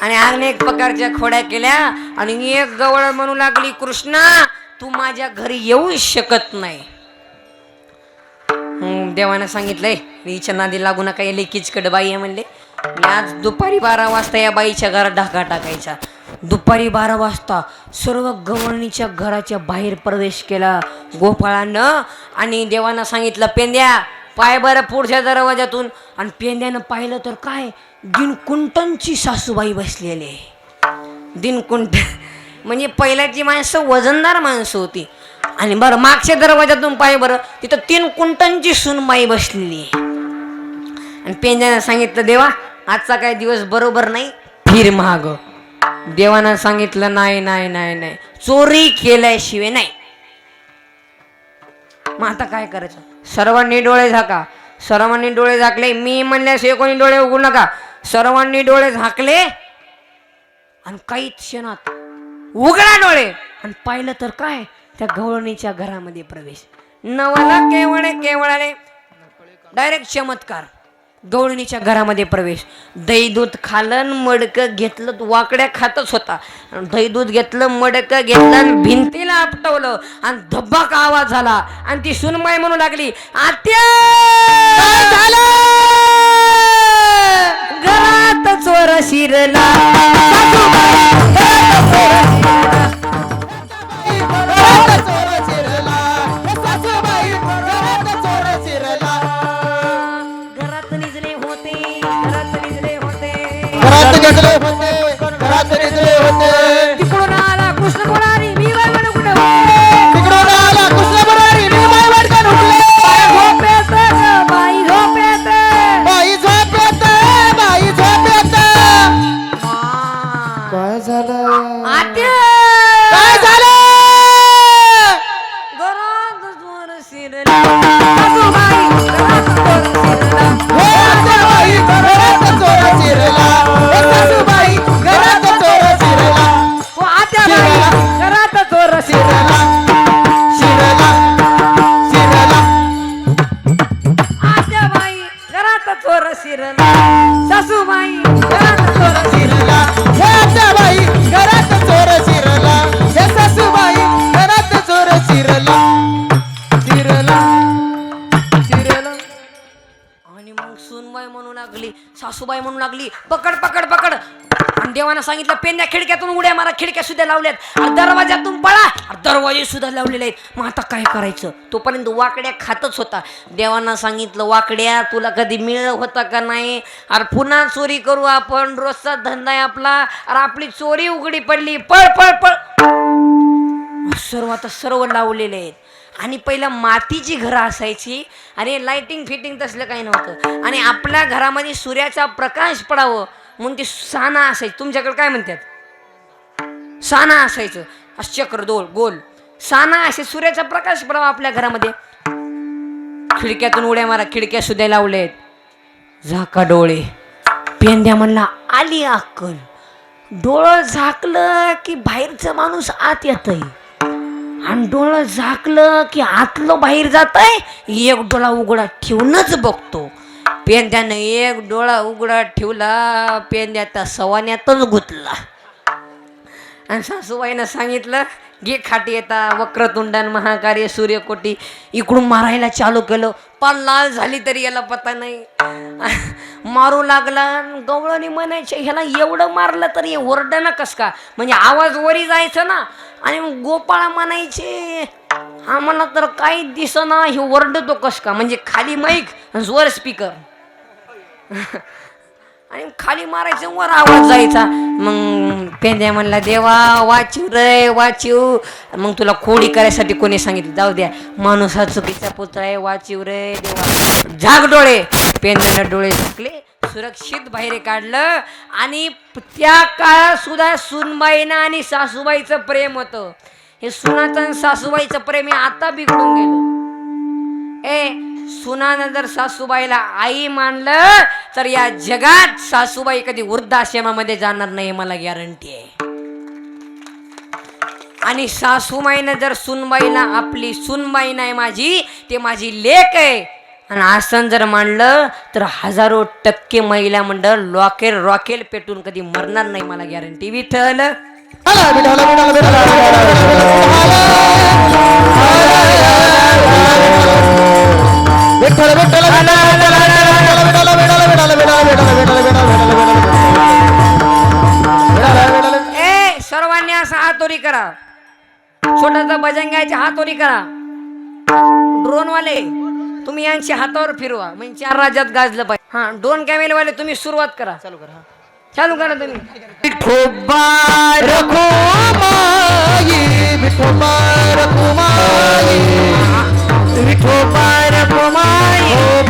आणि अनेक प्रकारच्या खोड्या केल्या. आणि एक गवळ म्हणू लागली, कृष्णा तू माझ्या घरी येऊ शकत नाही. देवानं सांगितलंय हिच्या नादी लागू नका, येले किचकट बाई आहे म्हणले. आज दुपारी 12 वाजता या बाईच्या घरात ढाका टाकायचा. दुपारी 12 वाजता सर्व गवळणीच्या घराच्या बाहेर प्रवेश केला गोपाळानं. आणि देवानं सांगितलं पेंद्या पाय बरं पुढच्या दरवाजातून. आणि पेंद्यानं पाहिलं तर काय, दिनकुंटनची सासूबाई बसलेली आहे. दिनकुंट म्हणजे पहिल्याची माणसं वजनदार माणसं होती. आणि बरं मागच्या दरवाजातून पाय बरं, तिथं 3 कुंटनची सूनबाई बसलेली आहे. आणि पेंद्यानं सांगितलं देवा आजचा काय दिवस बरोबर नाही, फिर महाग. देवानं सांगितलं नाही नाही नाही नाही, चोरी केल्याशिवाय नाही. मग आता काय करायचं? सर्वांनी डोळे झाका. सर्वांनी डोळे झाकले. मी म्हणल्याशिवाय कोणी डोळे उघडू नका. सर्वांनी डोळे झाकले. आणि काही क्षणात उघडा डोळे आणि पाहिलं तर काय, त्या गवळणीच्या घरामध्ये प्रवेश. नवला केवळ केवळाले डायरेक्ट चमत्कार. गवळणीच्या घरामध्ये प्रवेश. दही दूध खालन मडकं घेतलं वाकड्या खातच होता. दही दूध घेतलं मडकं घेतलं आणि भिंतीला आपटवलं आणि धब्बाक आवाज झाला आणि ती सुनबाई म्हणू लागली, आत्या काय झालं? घरात चोर शिरला. घरात चोर शिरला. सासूबाई घरात चोर शिरला. घरात निजले होते, घरात निजले होते. घरात घेतले होते, घरात घेतले होते. तिकडून आला कृष्ण मुरारी, मी बाई म्हणून कुठे तिकडून आला कृष्ण मुरारी, मी बाई वडकन उठले. झोपेत ग, बाई झोपेत. बाई झोपेत, बाई झोपेत. काय झालं? आत्या काय झालं? घरात चोर शिरला. सासूबाई घरात चोर शिरला. हो आत्याबाई घरात चोर शिरला. हे सासूबाई घरात चोर शिरला. हो आत्याबाई घरात चोर शिरला. शिरला, शिरला, शिरला. आत्याबाई घरात चोर शिरला. सासूबाई घरात चोर शिरला. शिरला. हे आत्याबाई घरात चोर शिरला. हे सासूबाई घरात चोर शिरला. शिरला, शिरला. आणि मग सुनबाई म्हणू लागली, सासूबाई म्हणू लागली, पकड पकड पकड. आणि देवानं सांगितलं, पेन्या खिडक्यातून उड्या मारा. खिडक्या सुद्धा लावल्यात आणि दरवाजातून पळा. दरवाजे सुद्धा लावलेले आहेत. मग आता काय करायचं? तोपर्यंत वाकड्या खातच होता. देवानं सांगितलं, वाकड्या तुला कधी मिळ होता का नाही? अरे पुन्हा चोरी करू आपण, रोजचा धंदा आहे आपला. अरे आपली चोरी उघडी पडली, पळ पळ पळ. सर्व आता सर्व लावलेले आहेत. आणि पहिला मातीची घरं असायची आणि लाइटिंग फिटिंग तसलं काही नव्हतं. आणि आपल्या घरामध्ये सूर्याचा प्रकाश पडावं म्हणून ती साना असायची. तुमच्याकडे काय म्हणतात? साना असायचं. असं चक्र दोल गोल साना असे, सूर्याचा प्रकाश पडावा आपल्या घरामध्ये. खिडक्यातून उड्या मारा. खिडक्या सुद्धा लावलेत. झाका डोळे. पेंद्या म्हणला, आली अक्कल. डोळं झाकलं की बाहेरचं माणूस आत येतंय आणि डोळं झाकलं की आतलं बाहेर जातंय. एक डोळा उघडा ठेवूनच बघतो. पेंद्यानं एक डोळा उघडा ठेवला, पेंद्या त्या सवान्यातच गुतला. आणि सासूबाईनं सांगितलं, घे खाटी येता वक्रतुंडन महाकार्य सूर्यकोटी. इकडून मारायला चालू केलं. पाल लाल झाली तरी याला पता नाही. मारू लागला. गवळणी म्हणायचे, ह्याला एवढं मारलं तरी ओरडणं कस का? म्हणजे आवाज वरी जायचं ना. आणि गोपाळा म्हणायचे, आम्हाला तर काही दिसना, हे ओरडतो कस का? म्हणजे खाली माईक वर स्पीकर आणि खाली मारायचं, वर आवाज जायचा. मग पेंद्या म्हणला, देवा वाचीव रे वाचीव. मग तुला खोडी करायसाठी कोणी सांगितलं? जाऊ द्या, माणूस हा चुकीचा पुतळा आहे, वाचीव रे देवा. झाक डोळे. पेंद्यानं डोळे झाकले, सुरक्षित बाहेर काढलं. आणि त्या काळात सुद्धा सुनबाईनं आणि सासूबाईचं प्रेम होतं. हे सुनाचं आणि सासूबाईचं प्रेम हे आता बिघडून गेलं. सुनानं जर सासूबाईला आई मानलं तर या जगात सासूबाई कधी वृद्धाश्रमामध्ये जाणार नाही, मला गॅरंटी आहे. आणि सासूबाईनं जर सुनबाईला आपली सुनबाई नाही माझी, ते माझी लेक आहे आणि असं जर मानलं तर 1000% महिला मंडळ रॉकेल पेटून कधी मरणार नाही, मला गॅरंटी. विठ्ठल सर्वांनी असं हातोरी करा. छोटासा भजंगायचे हातोरी करा. ड्रोनवाले तुम्ही यांची हातावर फिरवा, म्हणजे 4 राज्यात गाजलं पाहिजे. हा, ड्रोन कॅमेरावाले तुम्ही सुरुवात करा. चालू करा तुम्ही. विठोबा रखुमाई, विठोबा रखुमाई, विठोबा रखुमाई.